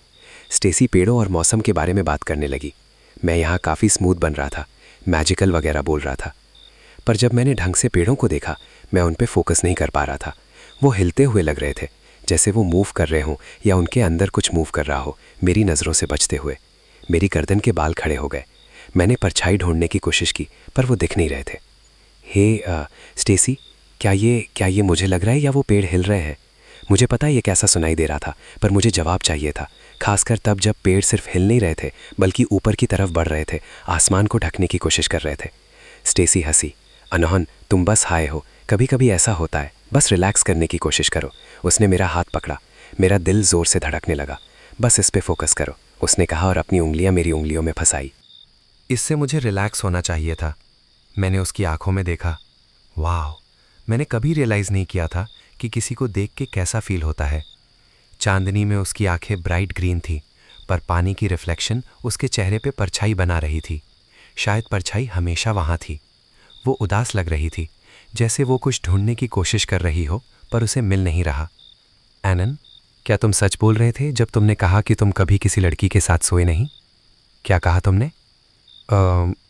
स्टेसी पेड़ों और मौसम के बारे में बात करने लगी। मैं यहाँ काफ़ी स्मूथ बन रहा था, मैजिकल वगैरह बोल रहा था। पर जब मैंने ढंग से पेड़ों को देखा, मैं उन पे फोकस नहीं कर पा रहा था। वो हिलते हुए लग रहे थे, जैसे वो मूव कर रहे हों या उनके अंदर कुछ मूव कर रहा हो, मेरी नज़रों से बचते हुए। मेरी गर्दन के बाल खड़े हो गए। मैंने परछाई ढूंढने की कोशिश की, पर वो दिख नहीं रहे थे। हे स्टेसी, क्या ये मुझे लग रहा है या वो पेड़ हिल रहे हैं? मुझे पता है ये कैसा सुनाई दे रहा था, पर मुझे जवाब चाहिए था, खासकर तब जब पेड़ सिर्फ हिल नहीं रहे थे बल्कि ऊपर की तरफ बढ़ रहे थे, आसमान को ढकने की कोशिश कर रहे थे। स्टेसी हंसी। अनोहन, तुम बस हाय हो, कभी कभी ऐसा होता है, बस रिलैक्स करने की कोशिश करो। उसने मेरा हाथ पकड़ा। मेरा दिल ज़ोर से धड़कने लगा। बस इस पे फोकस करो, उसने कहा और अपनी उंगलियां मेरी उंगलियों में फंसाई। इससे मुझे रिलैक्स होना चाहिए था। मैंने उसकी आंखों में देखा। वाह, मैंने कभी रियलाइज़ नहीं किया था कि किसी को देख के कैसा फील होता है। चांदनी में उसकी आंखें ब्राइट ग्रीन थी, पर पानी की रिफ्लेक्शन उसके चेहरे पे परछाई बना रही थी। शायद परछाई हमेशा वहाँ थी। वो उदास लग रही थी, जैसे वो कुछ ढूंढने की कोशिश कर रही हो, पर उसे मिल नहीं रहा। एनन, क्या तुम सच बोल रहे थे जब तुमने कहा कि तुम कभी किसी लड़की के साथ सोए नहीं? क्या कहा तुमने?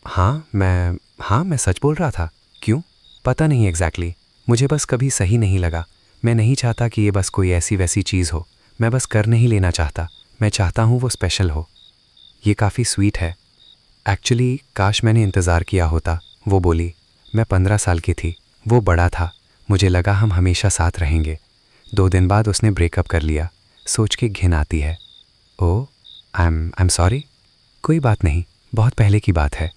हाँ, मैं सच बोल रहा था। क्यों? पता नहीं एग्जैक्टली। मुझे बस कभी सही नहीं लगा। मैं नहीं चाहता कि ये बस कोई ऐसी वैसी चीज़ हो। मैं बस कर नहीं लेना चाहता। मैं चाहता हूँ वो स्पेशल हो। ये काफ़ी स्वीट है। एक्चुअली काश मैंने इंतज़ार किया होता, वो बोली। मैं 15 साल की थी, वो बड़ा था। मुझे लगा हम हमेशा साथ रहेंगे। 2 दिन बाद उसने ब्रेकअप कर लिया। सोच के घिन आती है। ओह, आई एम सॉरी। कोई बात नहीं, बहुत पहले की बात है।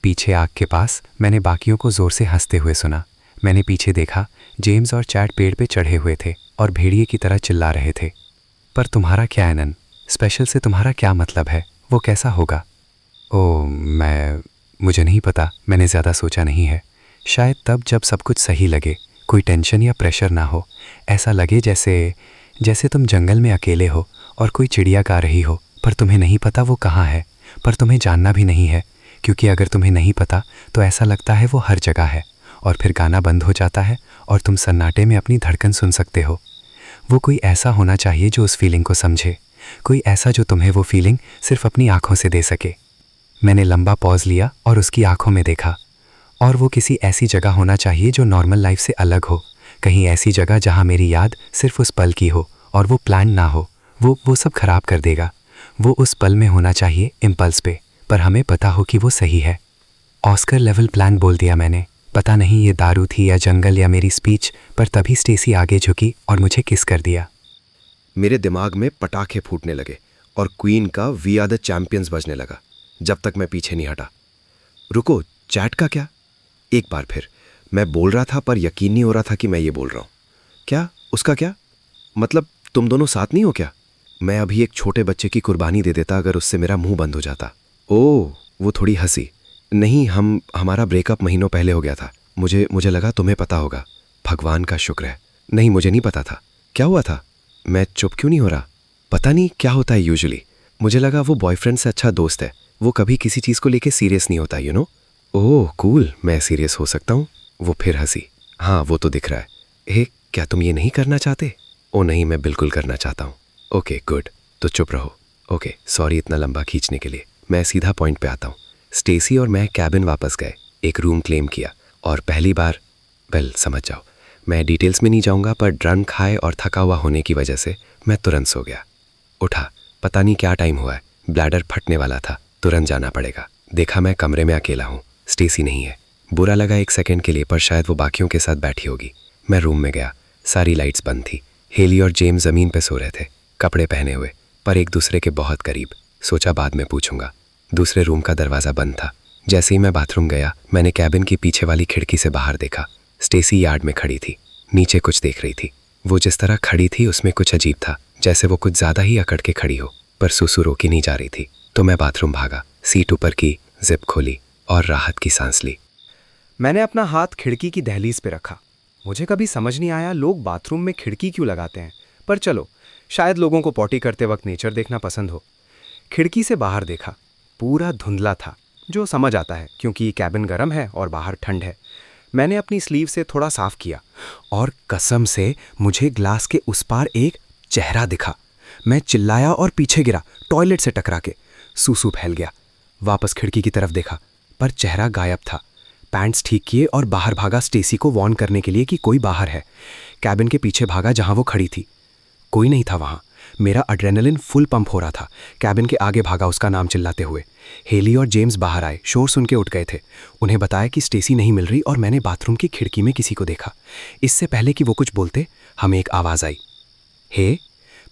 पीछे आग के पास मैंने बाकियों को ज़ोर से हंसते हुए सुना। मैंने पीछे देखा, जेम्स और चैड पेड़ पे चढ़े हुए थे और भेड़िए की तरह चिल्ला रहे थे। पर तुम्हारा क्या एनन? स्पेशल से तुम्हारा क्या मतलब है? वो कैसा होगा? ओह, मुझे नहीं पता। मैंने ज़्यादा सोचा नहीं है। शायद तब जब सब कुछ सही लगे, कोई टेंशन या प्रेशर ना हो, ऐसा लगे जैसे तुम जंगल में अकेले हो और कोई चिड़िया गा रही हो, पर तुम्हें नहीं पता वो कहाँ है, पर तुम्हें जानना भी नहीं है, क्योंकि अगर तुम्हें नहीं पता तो ऐसा लगता है वो हर जगह है, और फिर गाना बंद हो जाता है और तुम सन्नाटे में अपनी धड़कन सुन सकते हो। वो कोई ऐसा होना चाहिए जो उस फीलिंग को समझे, कोई ऐसा जो तुम्हें वो फीलिंग सिर्फ अपनी आंखों से दे सके। मैंने लंबा पॉज लिया और उसकी आंखों में देखा। और वो किसी ऐसी जगह होना चाहिए जो नॉर्मल लाइफ से अलग हो, कहीं ऐसी जगह जहाँ मेरी याद सिर्फ उस पल की हो और वो प्लान ना हो। वो सब खराब कर देगा। वो उस पल में होना चाहिए, इम्पल्स पे, पर हमें पता हो कि वो सही है। ऑस्कर लेवल प्लान बोल दिया मैंने। पता नहीं ये दारू थी या जंगल या मेरी स्पीच, पर तभी स्टेसी आगे झुकी और मुझे किस कर दिया। मेरे दिमाग में पटाखे फूटने लगे और क्वीन का वी आर द चैंपियंस बजने लगा, जब तक मैं पीछे नहीं हटा। रुको, चैट का क्या? एक बार फिर मैं बोल रहा था, पर यकीन नहीं हो रहा था कि मैं ये बोल रहा हूँ। क्या? उसका क्या मतलब? तुम दोनों साथ नहीं हो क्या? मैं अभी एक छोटे बच्चे की कुर्बानी दे देता अगर उससे मेरा मुंह बंद हो जाता। ओह, वो थोड़ी हंसी। नहीं, हमारा ब्रेकअप महीनों पहले हो गया था। मुझे लगा तुम्हें पता होगा। भगवान का शुक्र है। नहीं, मुझे नहीं पता था। क्या हुआ था? मैं चुप क्यों नहीं हो रहा? पता नहीं क्या होता है यूजुअली। मुझे लगा वो बॉयफ्रेंड से अच्छा दोस्त है, वो कभी किसी चीज़ को लेके सीरियस नहीं होता, यू नो। ओह कूल, मैं सीरियस हो सकता हूँ। वो फिर हंसी। हाँ, वो तो दिख रहा है। क्या तुम ये नहीं करना चाहते? ओ नहीं, मैं बिल्कुल करना चाहता हूँ। ओके गुड, तो चुप रहो। ओके, सॉरी इतना लंबा खींचने के लिए। मैं सीधा पॉइंट पे आता हूँ। स्टेसी और मैं कैबिन वापस गए, एक रूम क्लेम किया और पहली बार, वेल समझ जाओ, मैं डिटेल्स में नहीं जाऊँगा, पर ड्रंक खाए और थका हुआ होने की वजह से मैं तुरंत सो गया। उठा, पता नहीं क्या टाइम हुआ है, ब्लैडर फटने वाला था, तुरंत जाना पड़ेगा। देखा मैं कमरे में अकेला हूँ, स्टेसी नहीं है। बुरा लगा एक सेकंड के लिए, पर शायद वो बाकियों के साथ बैठी होगी। मैं रूम में गया, सारी लाइट्स बंद थी। हेली और जेम्स ज़मीन पे सो रहे थे, कपड़े पहने हुए, पर एक दूसरे के बहुत करीब। सोचा बाद में पूछूंगा। दूसरे रूम का दरवाज़ा बंद था। जैसे ही मैं बाथरूम गया, मैंने कैबिन की पीछे वाली खिड़की से बाहर देखा। स्टेसी यार्ड में खड़ी थी, नीचे कुछ देख रही थी। वो जिस तरह खड़ी थी उसमें कुछ अजीब था, जैसे वो कुछ ज़्यादा ही अकड़ के खड़ी हो, पर सुसु रोकी नहीं जा रही थी। तो मैं बाथरूम भागा, सीट ऊपर की, जिप खोली और राहत की सांस ली। मैंने अपना हाथ खिड़की की दहलीज पे रखा। मुझे कभी समझ नहीं आया लोग बाथरूम में खिड़की क्यों लगाते हैं, पर चलो, शायद लोगों को पॉटी करते वक्त नेचर देखना पसंद हो। खिड़की से बाहर देखा, पूरा धुंधला था, जो समझ आता है क्योंकि कैबिन गर्म है और बाहर ठंड है। मैंने अपनी स्लीव से थोड़ा साफ किया और कसम से मुझे ग्लास के उस पार एक चेहरा दिखा। मैं चिल्लाया और पीछे गिरा, टॉयलेट से टकरा के। सूसू फैल गया। वापस खिड़की की तरफ देखा, पर चेहरा गायब था। पैंट्स ठीक किए और बाहर भागा स्टेसी को वार्न करने के लिए कि कोई बाहर है। कैबिन के पीछे भागा जहां वो खड़ी थी, कोई नहीं था वहां। मेरा एड्रेनलिन फुल पंप हो रहा था। कैबिन के आगे भागा उसका नाम चिल्लाते हुए। हेली और जेम्स बाहर आए, शोर सुन के उठ गए थे। उन्हें बताया कि स्टेसी नहीं मिल रही और मैंने बाथरूम की खिड़की में किसी को देखा। इससे पहले कि वो कुछ बोलते, हमें एक आवाज़ आई, हे।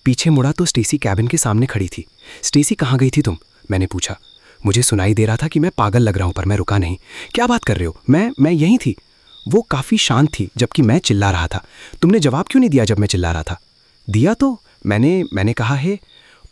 पीछे मुड़ा तो स्टेसी कैबिन के सामने खड़ी थी। स्टेसी कहाँ गई थी तुम? मैंने पूछा। मुझे सुनाई दे रहा था कि मैं पागल लग रहा हूं, पर मैं रुका नहीं। क्या बात कर रहे हो? मैं यहीं थी। वो काफ़ी शांत थी जबकि मैं चिल्ला रहा था। तुमने जवाब क्यों नहीं दिया जब मैं चिल्ला रहा था? दिया तो मैंने कहा है।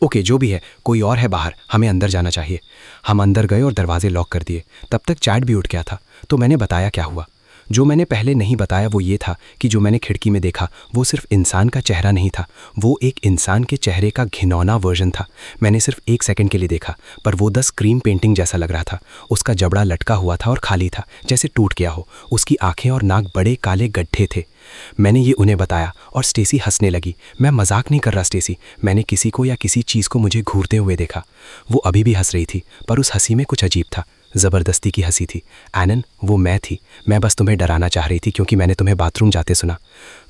ओके, जो भी है, कोई और है बाहर, हमें अंदर जाना चाहिए। हम अंदर गए और दरवाजे लॉक कर दिए। तब तक चैट भी उठ गया था, तो मैंने बताया क्या हुआ। जो मैंने पहले नहीं बताया वो ये था कि जो मैंने खिड़की में देखा वो सिर्फ इंसान का चेहरा नहीं था, वो एक इंसान के चेहरे का घिनौना वर्जन था। मैंने सिर्फ 1 सेकंड के लिए देखा, पर वो 10 क्रीम पेंटिंग जैसा लग रहा था। उसका जबड़ा लटका हुआ था और खाली था, जैसे टूट गया हो। उसकी आंखें और नाक बड़े काले गड्ढे थे। मैंने ये उन्हें बताया और स्टेसी हंसने लगी। मैं मजाक नहीं कर रहा स्टेसी, मैंने किसी को या किसी चीज़ को मुझे घूरते हुए देखा। वो अभी भी हंस रही थी, पर उस हंसी में कुछ अजीब था, ज़बरदस्ती की हंसी थी। एनन, वो मैं थी। मैं बस तुम्हें डराना चाह रही थी क्योंकि मैंने तुम्हें बाथरूम जाते सुना।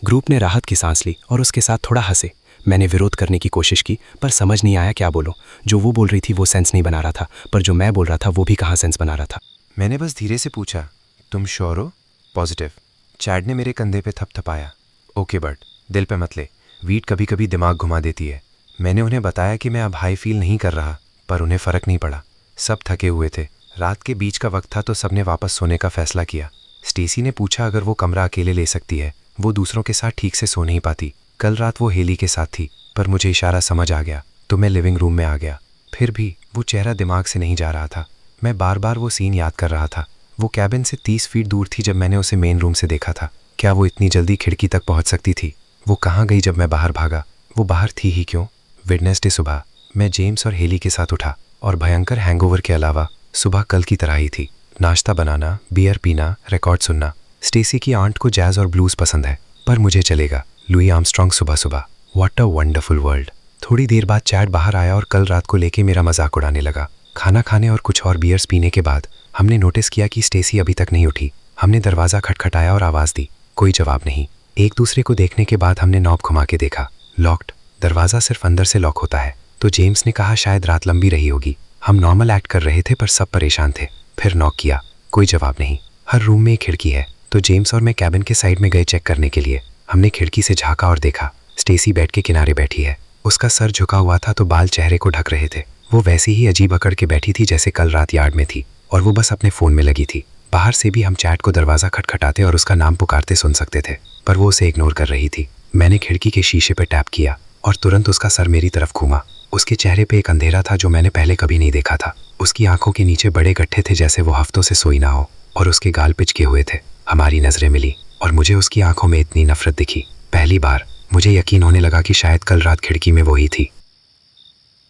ग्रुप ने राहत की सांस ली और उसके साथ थोड़ा हंसे। मैंने विरोध करने की कोशिश की, पर समझ नहीं आया क्या बोलूं। जो वो बोल रही थी वो सेंस नहीं बना रहा था, पर जो मैं बोल रहा था वो भी कहाँ सेंस बना रहा था। मैंने बस धीरे से पूछा, तुम श्योर हो? पॉजिटिव। चैड ने मेरे कंधे पे थपथपाया। ओके बट दिल पे मत ले, वीट कभी कभी दिमाग घुमा देती है। मैंने उन्हें बताया कि मैं अब हाई फील नहीं कर रहा, पर उन्हें फ़र्क नहीं पड़ा। सब थके हुए थे, रात के बीच का वक्त था, तो सबने वापस सोने का फैसला किया। स्टेसी ने पूछा अगर वो कमरा अकेले ले सकती है, वो दूसरों के साथ ठीक से सो नहीं पाती। कल रात वो हेली के साथ थी, पर मुझे इशारा समझ आ गया तो मैं लिविंग रूम में आ गया। फिर भी वो चेहरा दिमाग से नहीं जा रहा था। मैं बार बार वो सीन याद कर रहा था। वो कैबिन से 30 फीट दूर थी जब मैंने उसे मेन रूम से देखा था। क्या वो इतनी जल्दी खिड़की तक पहुंच सकती थी? वो कहाँ गई जब मैं बाहर भागा? वो बाहर थी ही क्यों? वेडनेसडे सुबह मैं जेम्स और हेली के साथ उठा और भयंकर हैंगओवर के अलावा सुबह कल की तरह ही थी। नाश्ता बनाना, बियर पीना, रिकॉर्ड सुनना। स्टेसी की आंट को जैज और ब्लूज पसंद है, पर मुझे चलेगा। लुई आर्मस्ट्रॉन्ग सुबह सुबह। What a wonderful world. थोड़ी देर बाद चैट बाहर आया और कल रात को लेके मेरा मजाक उड़ाने लगा। खाना खाने और कुछ और बियर्स पीने के बाद हमने नोटिस किया कि स्टेसी अभी तक नहीं उठी। हमने दरवाज़ा खटखटाया और आवाज़ दी, कोई जवाब नहीं। एक दूसरे को देखने के बाद हमने नॉब घुमा के देखा, लॉक्ड। दरवाज़ा सिर्फ अंदर से लॉक होता है। तो जेम्स ने कहा शायद रात लंबी रही होगी। हम नॉर्मल एक्ट कर रहे थे, पर सब परेशान थे। फिर नॉक किया, कोई जवाब नहीं। हर रूम में एक खिड़की है, तो जेम्स और मैं कैबिन के साइड में गए चेक करने के लिए। हमने खिड़की से झांका और देखा स्टेसी बेड के किनारे बैठी है। उसका सर झुका हुआ था तो बाल चेहरे को ढक रहे थे। वो वैसी ही अजीब अकड़ के बैठी थी जैसे कल रात यार्ड में थी, और वो बस अपने फ़ोन में लगी थी। बाहर से भी हम चैट को दरवाज़ा खटखटाते और उसका नाम पुकारते सुन सकते थे, पर वो उसे इग्नोर कर रही थी। मैंने खिड़की के शीशे पर टैप किया और तुरंत उसका सर मेरी तरफ घूमा। उसके चेहरे पे एक अंधेरा था जो मैंने पहले कभी नहीं देखा था। उसकी आंखों के नीचे बड़े गड्ढे थे जैसे वो हफ्तों से सोई ना हो, और उसके गाल पिचके हुए थे। हमारी नज़रें मिली और मुझे उसकी आंखों में इतनी नफरत दिखी। पहली बार मुझे यकीन होने लगा कि शायद कल रात खिड़की में वही थी।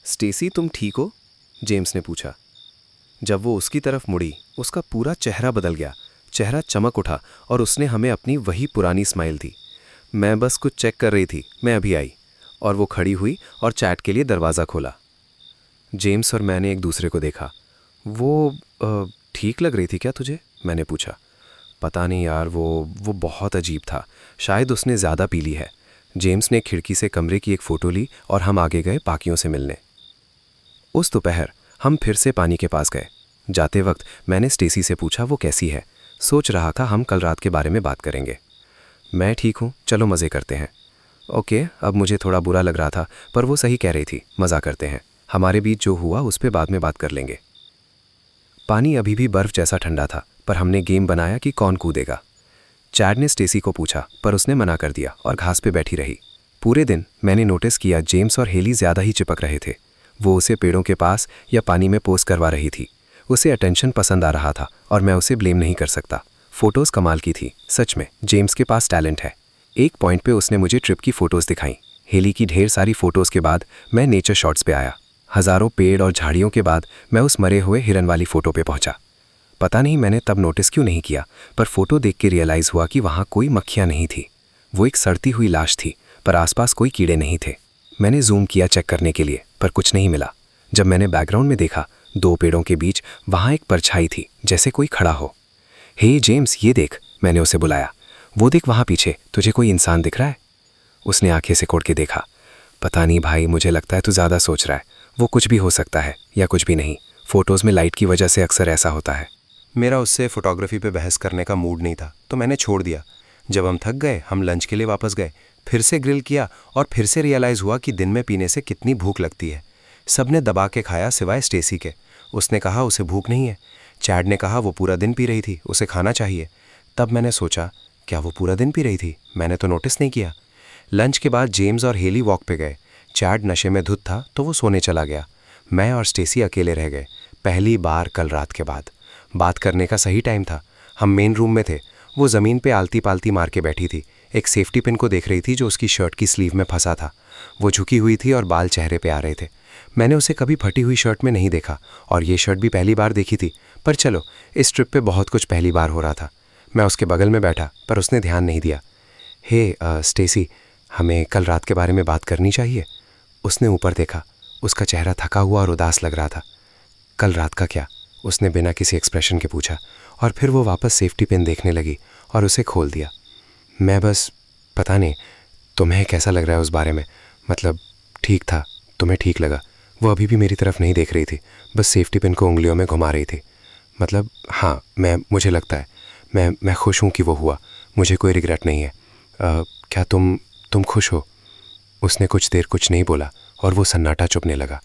स्टेसी, तुम ठीक हो? जेम्स ने पूछा। जब वो उसकी तरफ मुड़ी, उसका पूरा चेहरा बदल गया। चेहरा चमक उठा और उसने हमें अपनी वही पुरानी स्माइल दी। मैं बस कुछ चेक कर रही थी, मैं अभी आई। और वो खड़ी हुई और चैट के लिए दरवाज़ा खोला। जेम्स और मैंने एक दूसरे को देखा। वो ठीक लग रही थी क्या तुझे? मैंने पूछा। पता नहीं यार, वो बहुत अजीब था। शायद उसने ज़्यादा पी ली है। जेम्स ने खिड़की से कमरे की एक फ़ोटो ली और हम आगे गए बाकियों से मिलने। उस दोपहर हम फिर से पानी के पास गए। जाते वक्त मैंने स्टेसी से पूछा वो कैसी है। सोच रहा था हम कल रात के बारे में बात करेंगे। मैं ठीक हूँ, चलो मज़े करते हैं। ओके, अब मुझे थोड़ा बुरा लग रहा था, पर वो सही कह रही थी, मज़ा करते हैं। हमारे बीच जो हुआ उस पर बाद में बात कर लेंगे। पानी अभी भी बर्फ़ जैसा ठंडा था, पर हमने गेम बनाया कि कौन कूदेगा। चैड ने स्टेसी को पूछा, पर उसने मना कर दिया और घास पे बैठी रही। पूरे दिन मैंने नोटिस किया जेम्स और हेली ज़्यादा ही चिपक रहे थे। वो उसे पेड़ों के पास या पानी में पोज करवा रही थी। उसे अटेंशन पसंद आ रहा था और मैं उसे ब्लेम नहीं कर सकता। फ़ोटोज़ कमाल की थी। सच में जेम्स के पास टैलेंट है। एक पॉइंट पे उसने मुझे ट्रिप की फ़ोटोज़ दिखाई। हेली की ढेर सारी फ़ोटोज़ के बाद मैं नेचर शॉट्स पे आया। हज़ारों पेड़ और झाड़ियों के बाद मैं उस मरे हुए हिरन वाली फ़ोटो पे पहुंचा। पता नहीं मैंने तब नोटिस क्यों नहीं किया, पर फ़ोटो देख के रियलाइज़ हुआ कि वहाँ कोई मक्खियाँ नहीं थी। वो एक सड़ती हुई लाश थी, पर आसपास कोई कीड़े नहीं थे। मैंने जूम किया चेक करने के लिए, पर कुछ नहीं मिला। जब मैंने बैकग्राउंड में देखा, 2 पेड़ों के बीच वहाँ एक परछाई थी, जैसे कोई खड़ा हो। हे जेम्स, ये देख, मैंने उसे बुलाया। वो देख वहाँ पीछे, तुझे कोई इंसान दिख रहा है? उसने आंखें सिकोड़ के देखा। पता नहीं भाई, मुझे लगता है तू ज़्यादा सोच रहा है। वो कुछ भी हो सकता है या कुछ भी नहीं। फ़ोटोज़ में लाइट की वजह से अक्सर ऐसा होता है। मेरा उससे फ़ोटोग्राफी पे बहस करने का मूड नहीं था, तो मैंने छोड़ दिया। जब हम थक गए, हम लंच के लिए वापस गए। फिर से ग्रिल किया और फिर से रियलाइज़ हुआ कि दिन में पीने से कितनी भूख लगती है। सबने दबा के खाया सिवाय स्टेसी के। उसने कहा उसे भूख नहीं है। चैड ने कहा वो पूरा दिन पी रही थी, उसे खाना चाहिए। तब मैंने सोचा, क्या वो पूरा दिन पी रही थी? मैंने तो नोटिस नहीं किया। लंच के बाद जेम्स और हेली वॉक पे गए। चैड नशे में धुत था तो वो सोने चला गया। मैं और स्टेसी अकेले रह गए, पहली बार कल रात के बाद। बात करने का सही टाइम था। हम मेन रूम में थे। वो ज़मीन पे आलती पालती मार के बैठी थी। एक सेफ्टी पिन को देख रही थी जो उसकी शर्ट की स्लीव में फंसा था। वो झुकी हुई थी और बाल चेहरे पे आ रहे थे। मैंने उसे कभी फटी हुई शर्ट में नहीं देखा और ये शर्ट भी पहली बार देखी थी। पर चलो, इस ट्रिप पे बहुत कुछ पहली बार हो रहा था। मैं उसके बगल में बैठा, पर उसने ध्यान नहीं दिया। हे स्टेसी, हमें कल रात के बारे में बात करनी चाहिए। उसने ऊपर देखा। उसका चेहरा थका हुआ और उदास लग रहा था। कल रात का क्या? उसने बिना किसी एक्सप्रेशन के पूछा, और फिर वो वापस सेफ्टी पिन देखने लगी और उसे खोल दिया। मैं बस, पता नहीं, तुम्हें कैसा लग रहा है उस बारे में? मतलब ठीक था, तुम्हें ठीक लगा? वो अभी भी मेरी तरफ नहीं देख रही थी, बस सेफ्टी पिन को उंगलियों में घुमा रही थी। मतलब हाँ, मुझे लगता है मैं खुश हूँ कि वो हुआ। मुझे कोई रिग्रेट नहीं है। क्या तुम खुश हो? उसने कुछ देर कुछ नहीं बोला और वो सन्नाटा चुभने लगा।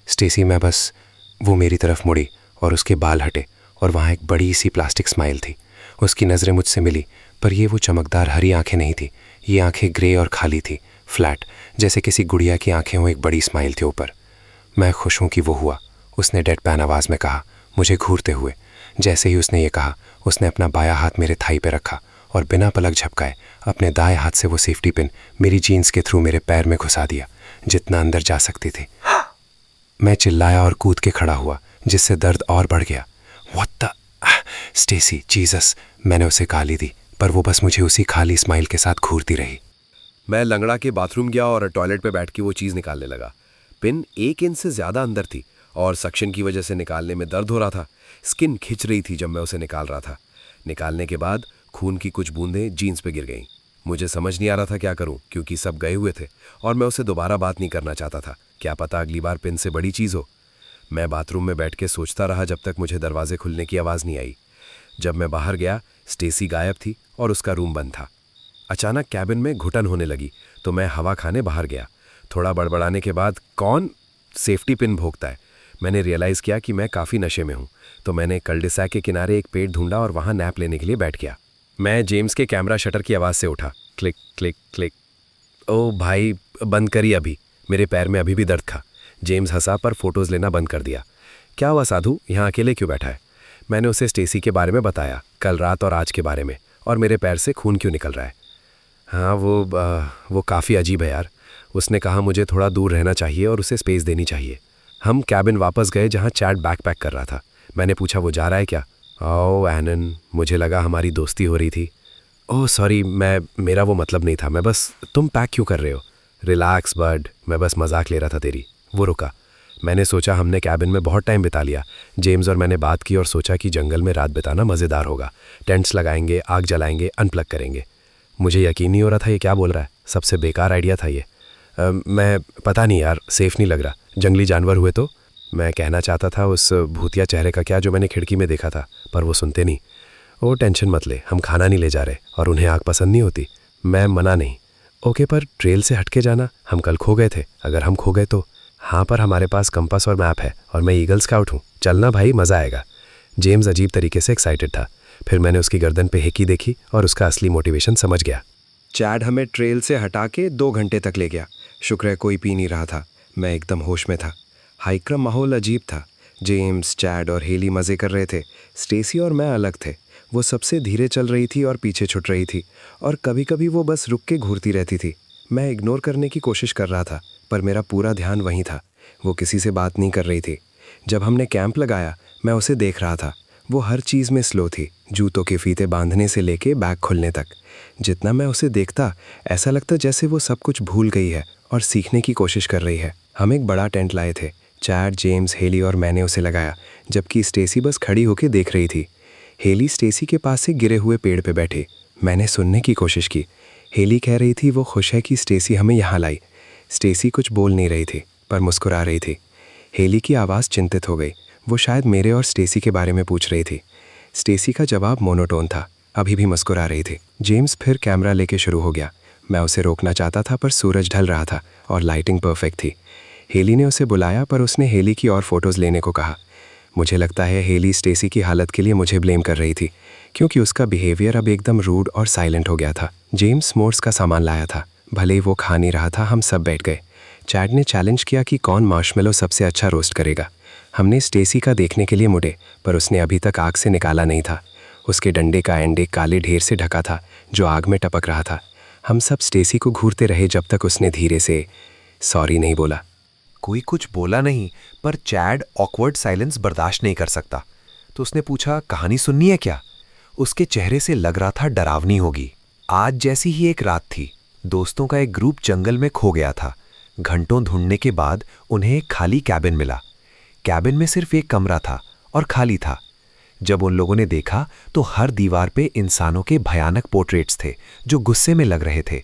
स्टेसी, मैं बस, वो मेरी तरफ मुड़ी और उसके बाल हटे और वहाँ एक बड़ी सी प्लास्टिक स्माइल थी। उसकी नज़रें मुझसे मिली, पर ये वो चमकदार हरी आंखें नहीं थी। ये आंखें ग्रे और खाली थी, फ्लैट, जैसे किसी गुड़िया की आंखें हों। एक बड़ी स्माइल थी ऊपर। मैं खुश हूँ कि वो हुआ, उसने डेडपैन आवाज़ में कहा, मुझे घूरते हुए। जैसे ही उसने ये कहा, उसने अपना बायां हाथ मेरे थाई पे रखा और बिना पलक झपकाए अपने दाएं हाथ से वो सेफ्टी पिन मेरी जीन्स के थ्रू मेरे पैर में घुसा दिया, जितना अंदर जा सकती थी। मैं चिल्लाया और कूद के खड़ा हुआ, जिससे दर्द और बढ़ गया। व्हाट द स्टेसी, जीसस, मैंने उसे गाली दी, पर वो बस मुझे उसी खाली स्माइल के साथ घूरती रही। मैं लंगड़ा के बाथरूम गया और टॉयलेट पे बैठ के वो चीज़ निकालने लगा। पिन 1 इंच से ज़्यादा अंदर थी और सक्शन की वजह से निकालने में दर्द हो रहा था। स्किन खिंच रही थी जब मैं उसे निकाल रहा था। निकालने के बाद खून की कुछ बूंदें जीन्स पे गिर गईं। मुझे समझ नहीं आ रहा था क्या करूं, क्योंकि सब गए हुए थे और मैं उसे दोबारा बात नहीं करना चाहता था। क्या पता अगली बार पिन से बड़ी चीज़ हो। मैं बाथरूम में बैठ के सोचता रहा जब तक मुझे दरवाजे खुलने की आवाज़ नहीं आई। जब मैं बाहर गया, स्टेसी गायब थी और उसका रूम बंद था। अचानक कैबिन में घुटन होने लगी तो मैं हवा खाने बाहर गया। थोड़ा बड़बड़ाने के बाद कौन सेफ्टी पिन भोंकता है, मैंने रियलाइज़ किया कि मैं काफ़ी नशे में हूँ। तो मैंने कल्डेसैक के किनारे एक पेड़ ढूंढा और वहाँ नैप लेने के लिए बैठ गया। मैं जेम्स के कैमरा शटर की आवाज़ से उठा। Click click click. ओ भाई, बंद करी अभी। मेरे पैर में अभी भी दर्द था। जेम्स हंसा पर फोटोज़ लेना बंद कर दिया। क्या हुआ साधु, यहाँ अकेले क्यों बैठा है? मैंने उसे स्टेसी के बारे में बताया, कल रात और आज के बारे में, और मेरे पैर से खून क्यों निकल रहा है। हाँ, वो काफ़ी अजीब है यार। उसने कहा मुझे थोड़ा दूर रहना चाहिए और उसे स्पेस देनी चाहिए। हम कैबिन वापस गए जहाँ चैट बैकपैक कर रहा था। मैंने पूछा वो जा रहा है क्या? ओह एनन, मुझे लगा हमारी दोस्ती हो रही थी। ओह सॉरी, मेरा वो मतलब नहीं था। मैं बस, तुम पैक क्यों कर रहे हो? रिलैक्स बड, मैं बस मजाक ले रहा था तेरी। वो रुका। मैंने सोचा हमने कैबिन में बहुत टाइम बिता लिया। जेम्स और मैंने बात की और सोचा कि जंगल में रात बिताना मज़ेदार होगा। टेंट्स लगाएंगे, आग जलाएंगे, अनप्लग करेंगे। मुझे यकीन नहीं हो रहा था ये क्या बोल रहा है। सबसे बेकार आइडिया था ये। मैं पता नहीं यार, सेफ नहीं लग रहा। जंगली जानवर हुए तो। मैं कहना चाहता था उस भूतिया चेहरे का क्या जो मैंने खिड़की में देखा था, पर वो सुनते नहीं। ओ टेंशन मत ले, हम खाना नहीं ले जा रहे और उन्हें आग पसंद नहीं होती। मैं मना नहीं। ओके, पर ट्रेल से हटके जाना। हम कल खो गए थे, अगर हम खो गए तो। हाँ, पर हमारे पास कंपास और मैप है और मैं ईगल स्काउट हूँ। चलना भाई, मज़ा आएगा। जेम्स अजीब तरीके से एक्साइटेड था। फिर मैंने उसकी गर्दन पे हिकी देखी और उसका असली मोटिवेशन समझ गया। चैड हमें ट्रेल से हटा के 2 घंटे तक ले गया। शुक्र है कोई पी नहीं रहा था। मैं एकदम होश में था। हाइक का माहौल अजीब था। जेम्स, चैड और हेली मज़े कर रहे थे। स्टेसी और मैं अलग थे। वो सबसे धीरे चल रही थी और पीछे छुट रही थी, और कभी कभी वो बस रुक के घूरती रहती थी। मैं इग्नोर करने की कोशिश कर रहा था, पर मेरा पूरा ध्यान वहीं था। वो किसी से बात नहीं कर रही थी। जब हमने कैंप लगाया, मैं उसे देख रहा था। वो हर चीज़ में स्लो थी, जूतों के फीते बांधने से लेके बैग खुलने तक। जितना मैं उसे देखता, ऐसा लगता जैसे वो सब कुछ भूल गई है और सीखने की कोशिश कर रही है। हम एक बड़ा टेंट लाए थे। चैड, जेम्स, हेली और मैंने उसे लगाया, जबकि स्टेसी बस खड़ी होकर देख रही थी। हेली स्टेसी के पास से गिरे हुए पेड़ पे बैठी। मैंने सुनने की कोशिश की। हेली कह रही थी वो खुश है कि स्टेसी हमें यहाँ लाई। स्टेसी कुछ बोल नहीं रही थी, पर मुस्कुरा रही थी। हेली की आवाज़ चिंतित हो गई। वो शायद मेरे और स्टेसी के बारे में पूछ रही थी। स्टेसी का जवाब मोनोटोन था, अभी भी मुस्कुरा रही थी। जेम्स फिर कैमरा लेके शुरू हो गया। मैं उसे रोकना चाहता था, पर सूरज ढल रहा था और लाइटिंग परफेक्ट थी। हेली ने उसे बुलाया, पर उसने हेली की और फोटोज़ लेने को कहा। मुझे लगता है हेली स्टेसी की हालत के लिए मुझे ब्लेम कर रही थी, क्योंकि उसका बिहेवियर अब एकदम रूड और साइलेंट हो गया था। जेम्स स्मोर्ट्स का सामान लाया था। भले ही वो खा नहीं रहा था, हम सब बैठ गए। चैड ने चैलेंज किया कि कौन मार्शमेलो सबसे अच्छा रोस्ट करेगा। हमने स्टेसी का देखने के लिए मुड़े, पर उसने अभी तक आग से निकाला नहीं था। उसके डंडे का एंड एक काले ढेर से ढका था, जो आग में टपक रहा था। हम सब स्टेसी को घूरते रहे जब तक उसने धीरे से सॉरी नहीं बोला। कोई कुछ बोला नहीं, पर चैड ऑकवर्ड साइलेंस बर्दाश्त नहीं कर सकता। तो उसने पूछा, कहानी सुननी है क्या? उसके चेहरे से लग रहा था डरावनी होगी। आज जैसी ही एक रात थी। दोस्तों का एक ग्रुप जंगल में खो गया था। घंटों ढूंढने के बाद उन्हें एक खाली कैबिन मिला। कैबिन में सिर्फ एक कमरा था और खाली था। जब उन लोगों ने देखा तो हर दीवार पे इंसानों के भयानक पोर्ट्रेट्स थे जो गुस्से में लग रहे थे।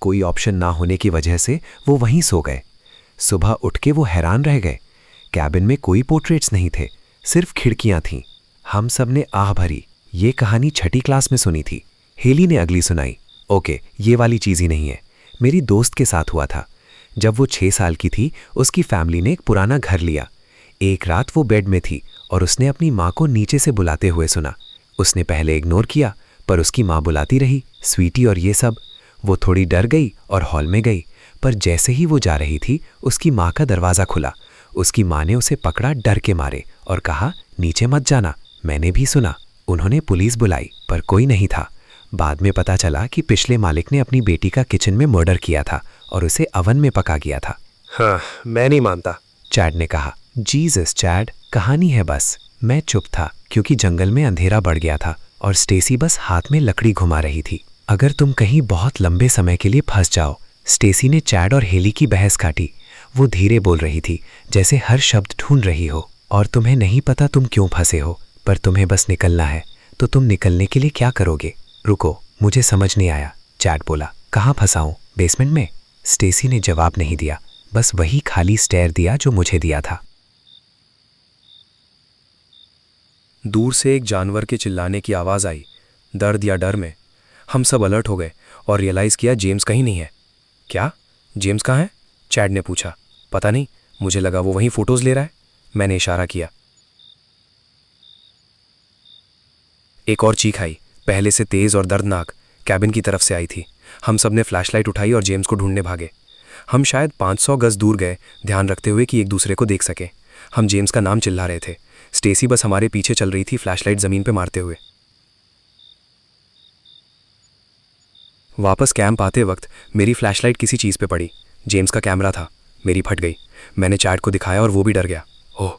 कोई ऑप्शन ना होने की वजह से वो वहीं सो गए। सुबह उठ के वो हैरान रह गए। कैबिन में कोई पोर्ट्रेट्स नहीं थे, सिर्फ खिड़कियां थीं। हम सब ने आह भरी। ये कहानी 6ठी क्लास में सुनी थी। हेली ने अगली सुनाई। ओके, ये वाली चीज़ ही नहीं है। मेरी दोस्त के साथ हुआ था। जब वो 6 साल की थी, उसकी फैमिली ने एक पुराना घर लिया। एक रात वो बेड में थी और उसने अपनी माँ को नीचे से बुलाते हुए सुना। उसने पहले इग्नोर किया, पर उसकी माँ बुलाती रही, स्वीटी और ये सब। वो थोड़ी डर गई और हॉल में गई, पर जैसे ही वो जा रही थी, उसकी माँ का दरवाज़ा खुला। उसकी माँ ने उसे पकड़ा डर के मारे और कहा, नीचे मत जाना। मैंने भी सुना। उन्होंने पुलिस बुलाई, पर कोई नहीं था। बाद में पता चला कि पिछले मालिक ने अपनी बेटी का किचन में मर्डर किया था और उसे अवन में पका गया था। हाँ, मैं नहीं मानता, चैड ने कहा। जीसस चैड, कहानी है बस। मैं चुप था क्योंकि जंगल में अंधेरा बढ़ गया था और स्टेसी बस हाथ में लकड़ी घुमा रही थी। अगर तुम कहीं बहुत लंबे समय के लिए फंस जाओ। स्टेसी ने चैड और हेली की बहस काटी। वो धीरे बोल रही थी, जैसे हर शब्द ढूंढ रही हो। और तुम्हें नहीं पता तुम क्यों फंसे हो, पर तुम्हें बस निकलना है। तो तुम निकलने के लिए क्या करोगे? रुको, मुझे समझ नहीं आया। चैड बोला, कहाँ फंसा हूं? बेसमेंट में? स्टेसी ने जवाब नहीं दिया, बस वही खाली स्टेयर दिया जो मुझे दिया था। दूर से एक जानवर के चिल्लाने की आवाज़ आई। दर्द या डर में हम सब अलर्ट हो गए और रियलाइज़ किया जेम्स कहीं नहीं है। क्या? जेम्स कहाँ है? चैड ने पूछा। पता नहीं, मुझे लगा वो वहीं फ़ोटोज़ ले रहा है। मैंने इशारा किया। एक और चीख आई, पहले से तेज़ और दर्दनाक, कैबिन की तरफ से आई थी। हम सब ने फ्लैशलाइट उठाई और जेम्स को ढूंढने भागे। हम शायद 500 गज दूर गए, ध्यान रखते हुए कि एक दूसरे को देख सकें। हम जेम्स का नाम चिल्ला रहे थे। स्टेसी बस हमारे पीछे चल रही थी, फ्लैशलाइट ज़मीन पे मारते हुए। वापस कैंप आते वक्त मेरी फ्लैशलाइट किसी चीज़ पे पड़ी। जेम्स का कैमरा था। मेरी फट गई। मैंने चैड को दिखाया और वो भी डर गया। ओह!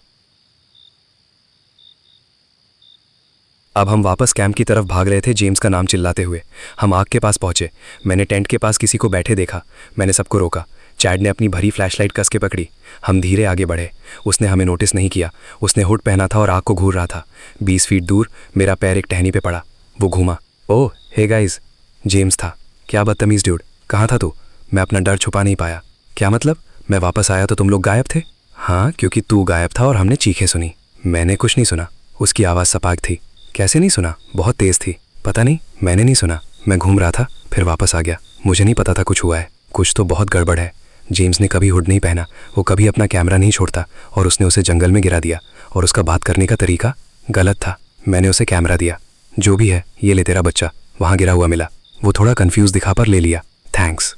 अब हम वापस कैंप की तरफ भाग रहे थे, जेम्स का नाम चिल्लाते हुए। हम आग के पास पहुंचे। मैंने टेंट के पास किसी को बैठे देखा। मैंने सबको रोका। चैड ने अपनी भरी फ्लैशलाइट कस के पकड़ी। हम धीरे आगे बढ़े। उसने हमें नोटिस नहीं किया। उसने हुड पहना था और आँख को घूर रहा था। 20 फीट दूर मेरा पैर एक टहनी पे पड़ा। वो घूमा। ओह हे गाइस, जेम्स था। क्या बदतमीज़ ड्यूड, कहाँ था तू? मैं अपना डर छुपा नहीं पाया। क्या मतलब? मैं वापस आया तो तुम लोग गायब थे? हाँ, क्योंकि तू गायब था और हमने चीखें सुनी। मैंने कुछ नहीं सुना। उसकी आवाज़ सपाट थी। कैसे नहीं सुना? बहुत तेज़ थी। पता नहीं, मैंने नहीं सुना। मैं घूम रहा था, फिर वापस आ गया। मुझे नहीं पता था कुछ हुआ है। कुछ तो बहुत गड़बड़ है। जेम्स ने कभी हुड नहीं पहना, वो कभी अपना कैमरा नहीं छोड़ता, और उसने उसे जंगल में गिरा दिया। और उसका बात करने का तरीका गलत था। मैंने उसे कैमरा दिया। जो भी है, ये ले तेरा बच्चा, वहाँ गिरा हुआ मिला। वो थोड़ा कन्फ्यूज़ दिखा पर ले लिया। थैंक्स।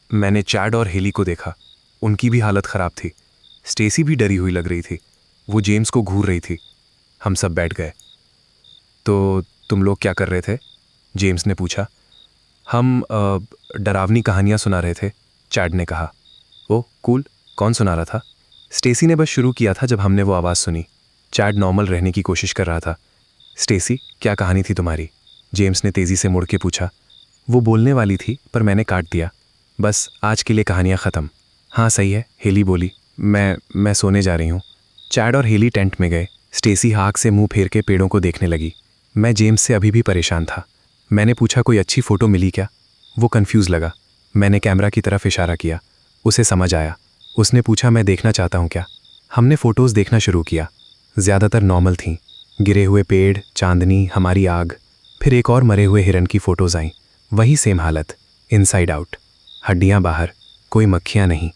मैंने चैड और हेली को देखा। उनकी भी हालत ख़राब थी। स्टेसी भी डरी हुई लग रही थी। वो जेम्स को घूर रही थी। हम सब बैठ गए। तो तुम लोग क्या कर रहे थे? जेम्स ने पूछा। हम डरावनी कहानियाँ सुना रहे थे, चैड ने कहा। ओह कूल, कौन सुना रहा था? स्टेसी ने बस शुरू किया था जब हमने वो आवाज़ सुनी। चैड नॉर्मल रहने की कोशिश कर रहा था। स्टेसी, क्या कहानी थी तुम्हारी? जेम्स ने तेज़ी से मुड़ के पूछा। वो बोलने वाली थी पर मैंने काट दिया। बस आज के लिए कहानियाँ ख़त्म। हाँ सही है, हेली बोली। मैं सोने जा रही हूँ। चैड और हेली टेंट में गए। स्टेसी हाक से मुंह फेर के पेड़ों को देखने लगी। मैं जेम्स से अभी भी परेशान था। मैंने पूछा कोई अच्छी फ़ोटो मिली क्या? वो कंफ्यूज लगा। मैंने कैमरा की तरफ इशारा किया। उसे समझ आया। उसने पूछा मैं देखना चाहता हूँ क्या? हमने फ़ोटोज़ देखना शुरू किया। ज़्यादातर नॉर्मल थीं। गिरे हुए पेड़, चांदनी, हमारी आग। फिर एक और मरे हुए हिरन की फ़ोटोज़ आईं। वही सेम हालत, इनसाइड आउट, हड्डियाँ बाहर, कोई मक्खियाँ नहीं।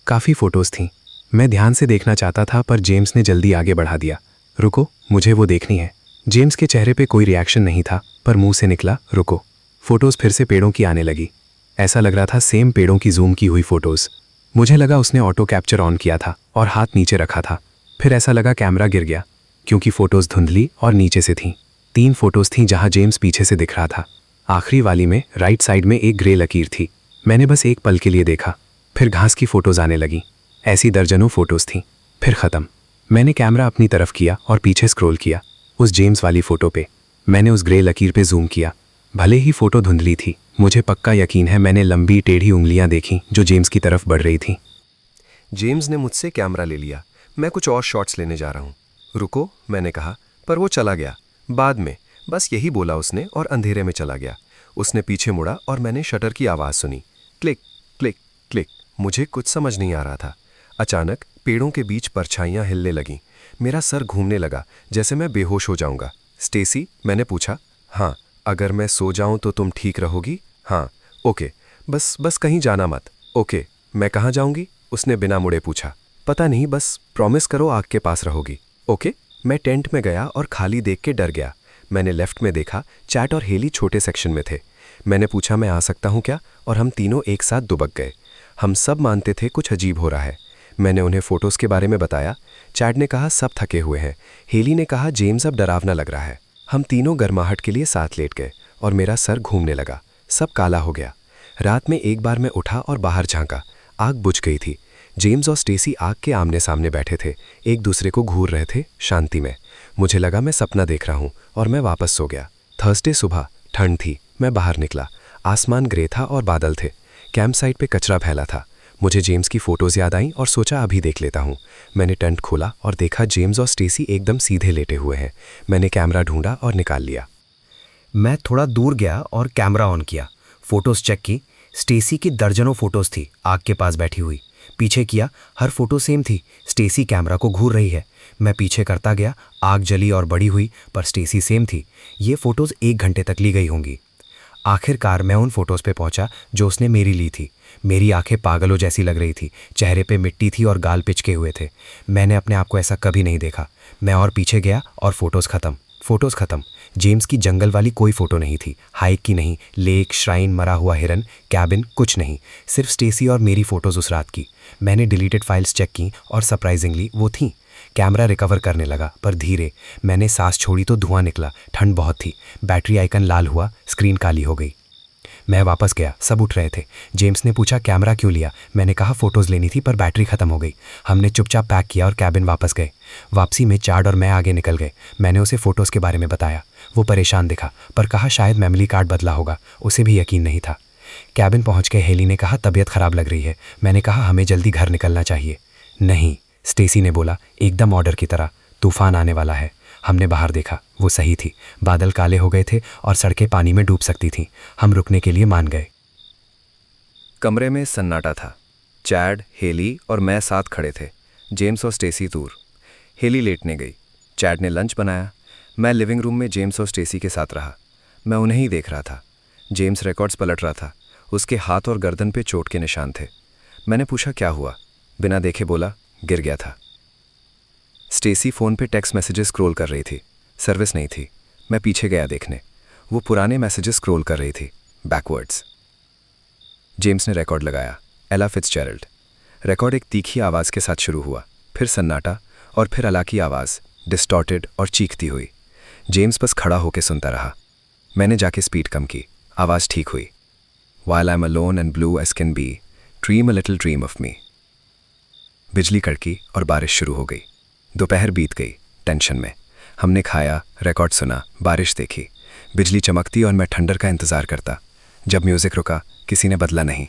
काफ़ी फ़ोटोज़ थीं। मैं ध्यान से देखना चाहता था पर जेम्स ने जल्दी आगे बढ़ा दिया। रुको, मुझे वो देखनी है। जेम्स के चेहरे पे कोई रिएक्शन नहीं था पर मुंह से निकला रुको। फ़ोटोज़ फिर से पेड़ों की आने लगी। ऐसा लग रहा था सेम पेड़ों की जूम की हुई फ़ोटोज़। मुझे लगा उसने ऑटो कैप्चर ऑन किया था और हाथ नीचे रखा था। फिर ऐसा लगा कैमरा गिर गया, क्योंकि फ़ोटोज़ धुंधली और नीचे से थीं। 3 फ़ोटोज़ थीं जहाँ जेम्स पीछे से दिख रहा था। आखिरी वाली में राइट साइड में एक ग्रे लकीर थी। मैंने बस एक पल के लिए देखा, फिर घास की फ़ोटोज़ आने लगी। ऐसी दर्जनों फ़ोटोज़ थीं। फिर ख़त्म। मैंने कैमरा अपनी तरफ किया और पीछे स्क्रॉल किया। उस जेम्स वाली फ़ोटो पे मैंने उस ग्रे लकीर पे जूम किया। भले ही फ़ोटो धुंधली थी, मुझे पक्का यकीन है मैंने लंबी टेढ़ी उंगलियां देखीं जो जेम्स की तरफ बढ़ रही थीं। जेम्स ने मुझसे कैमरा ले लिया। मैं कुछ और शॉट्स लेने जा रहा हूँ। रुको, मैंने कहा, पर वो चला गया। बाद में बस यही बोला उसने और अंधेरे में चला गया। उसने पीछे मुड़ा और मैंने शटर की आवाज़ सुनी। Click click click. मुझे कुछ समझ नहीं आ रहा था। अचानक पेड़ों के बीच परछाइयाँ हिलने लगीं। मेरा सर घूमने लगा, जैसे मैं बेहोश हो जाऊंगा। स्टेसी, मैंने पूछा। हाँ, अगर मैं सो जाऊं तो तुम ठीक रहोगी? हाँ, ओके। बस कहीं जाना मत। ओके, मैं कहाँ जाऊंगी? उसने बिना मुड़े पूछा। पता नहीं, बस प्रॉमिस करो आग के पास रहोगी। ओके। मैं टेंट में गया और खाली देख के डर गया। मैंने लेफ्ट में देखा, चैट और हेली छोटे सेक्शन में थे। मैंने पूछा मैं आ सकता हूँ क्या, और हम तीनों एक साथ दुबक गए। हम सब मानते थे कुछ अजीब हो रहा है। मैंने उन्हें फ़ोटोज़ के बारे में बताया। चैट ने कहा सब थके हुए हैं। हेली ने कहा जेम्स अब डरावना लग रहा है। हम तीनों गर्माहट के लिए साथ लेट गए और मेरा सर घूमने लगा। सब काला हो गया। रात में एक बार मैं उठा और बाहर झांका। आग बुझ गई थी। जेम्स और स्टेसी आग के आमने सामने बैठे थे, एक दूसरे को घूर रहे थे शांति में। मुझे लगा मैं सपना देख रहा हूँ और मैं वापस सो गया। थर्सडे सुबह, ठंड थी। मैं बाहर निकला। आसमान ग्रे था और बादल थे। कैंप साइट पे कचरा फैला था। मुझे जेम्स की फ़ोटोज़ याद आईं और सोचा अभी देख लेता हूँ। मैंने टेंट खोला और देखा जेम्स और स्टेसी एकदम सीधे लेटे हुए हैं। मैंने कैमरा ढूंढा और निकाल लिया। मैं थोड़ा दूर गया और कैमरा ऑन किया। फ़ोटोज़ चेक की। स्टेसी की दर्जनों फ़ोटोज़ थी आग के पास बैठी हुई। पीछे किया, हर फ़ोटो सेम थी। स्टेसी कैमरा को घूर रही है। मैं पीछे करता गया। आग जली और बड़ी हुई, पर स्टेसी सेम थी। ये फ़ोटोज़ 1 घंटे तक ली गई होंगी। आखिरकार मैं उन फ़ोटोज़ पे पहुंचा जो उसने मेरी ली थी। मेरी आंखें पागलों जैसी लग रही थी। चेहरे पे मिट्टी थी और गाल पिचके हुए थे। मैंने अपने आप को ऐसा कभी नहीं देखा। मैं और पीछे गया और फ़ोटोज़ ख़त्म। जेम्स की जंगल वाली कोई फ़ोटो नहीं थी, हाइक की नहीं, लेक, श्राइन, मरा हुआ हिरन, कैबिन, कुछ नहीं। सिर्फ स्टेसी और मेरी फ़ोटोज़ उस रात की। मैंने डिलीटेड फाइल्स चेक की और सरप्राइजिंगली वो थीं। कैमरा रिकवर करने लगा, पर धीरे। मैंने सांस छोड़ी तो धुआं निकला। ठंड बहुत थी। बैटरी आइकन लाल हुआ, स्क्रीन काली हो गई। मैं वापस गया। सब उठ रहे थे। जेम्स ने पूछा कैमरा क्यों लिया। मैंने कहा फ़ोटोज़ लेनी थी पर बैटरी ख़त्म हो गई। हमने चुपचाप पैक किया और कैबिन वापस गए। वापसी में चार्ड और मैं आगे निकल गए। मैंने उसे फ़ोटोज़ के बारे में बताया। वो परेशान दिखा, पर कहा शायद मेमोरी कार्ड बदला होगा। उसे भी यकीन नहीं था। कैबिन पहुंच के हेली ने कहा तबीयत खराब लग रही है। मैंने कहा हमें जल्दी घर निकलना चाहिए। नहीं, स्टेसी ने बोला एकदम ऑर्डर की तरह, तूफान आने वाला है। हमने बाहर देखा, वो सही थी। बादल काले हो गए थे और सड़कें पानी में डूब सकती थीं। हम रुकने के लिए मान गए। कमरे में सन्नाटा था। चैड, हेली और मैं साथ खड़े थे, जेम्स और स्टेसी दूर। हेली लेटने गई, चैड ने लंच बनाया। मैं लिविंग रूम में जेम्स और स्टेसी के साथ रहा। मैं उन्हें ही देख रहा था। जेम्स रिकॉर्ड्स पलट रहा था। उसके हाथ और गर्दन पे चोट के निशान थे। मैंने पूछा क्या हुआ। बिना देखे बोला गिर गया था। स्टेसी फ़ोन पे टेक्स्ट मैसेजेस स्क्रॉल कर रही थी। सर्विस नहीं थी। मैं पीछे गया देखने। वो पुराने मैसेजेस स्क्रॉल कर रही थी, बैकवर्ड्स। जेम्स ने रिकॉर्ड लगाया, एला फिट्जजेराल्ड। रिकॉर्ड एक तीखी आवाज़ के साथ शुरू हुआ, फिर सन्नाटा और फिर अला की आवाज़, डिस्टॉर्टेड और चीखती हुई। जेम्स बस खड़ा होकर सुनता रहा। मैंने जाके स्पीड कम की, आवाज़ ठीक हुई। While I'm alone and blue as can be, dream a little dream of me. बिजली कड़की और बारिश शुरू हो गई। दोपहर बीत गई टेंशन में। हमने खाया, रिकॉर्ड सुना, बारिश देखी। बिजली चमकती और मैं ठंडर का इंतज़ार करता। जब म्यूज़िक रुका, किसी ने बदला नहीं।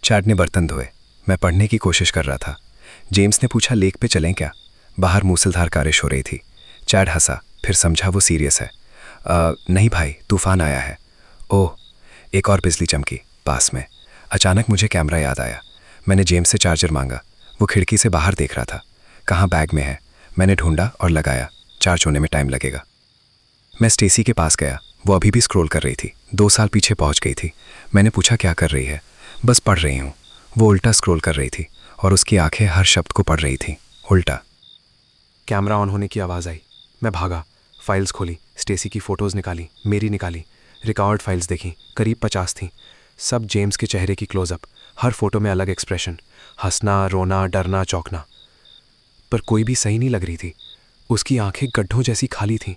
चैड ने बर्तन धोए। मैं पढ़ने की कोशिश कर रहा था। जेम्स ने पूछा लेक पे चलें क्या। बाहर मूसलधार बारिश हो रही थी। चैड हंसा, फिर समझा वो सीरियस है। नहीं भाई, तूफान आया है। ओह। एक और बिजली चमकी पास में। अचानक मुझे कैमरा याद आया। मैंने जेम्स से चार्जर मांगा। वो खिड़की से बाहर देख रहा था। कहाँ बैग में है। मैंने ढूंढा और लगाया। चार्ज होने में टाइम लगेगा। मैं स्टेसी के पास गया। वो अभी भी स्क्रॉल कर रही थी। 2 साल पीछे पहुंच गई थी। मैंने पूछा क्या कर रही है। बस पढ़ रही हूँ। वो उल्टा स्क्रॉल कर रही थी और उसकी आंखें हर शब्द को पढ़ रही थी, उल्टा। कैमरा ऑन होने की आवाज़ आई। मैं भागा, फाइल्स खोली, स्टेसी की फ़ोटोज़ निकाली, मेरी निकाली, रिकॉर्ड फाइल्स देखी, करीब 50 थीं। सब जेम्स के चेहरे की क्लोज़अप, हर फोटो में अलग एक्सप्रेशन, हंसना, रोना, डरना, चौंकना। पर कोई भी सही नहीं लग रही थी। उसकी आंखें गड्ढों जैसी खाली थीं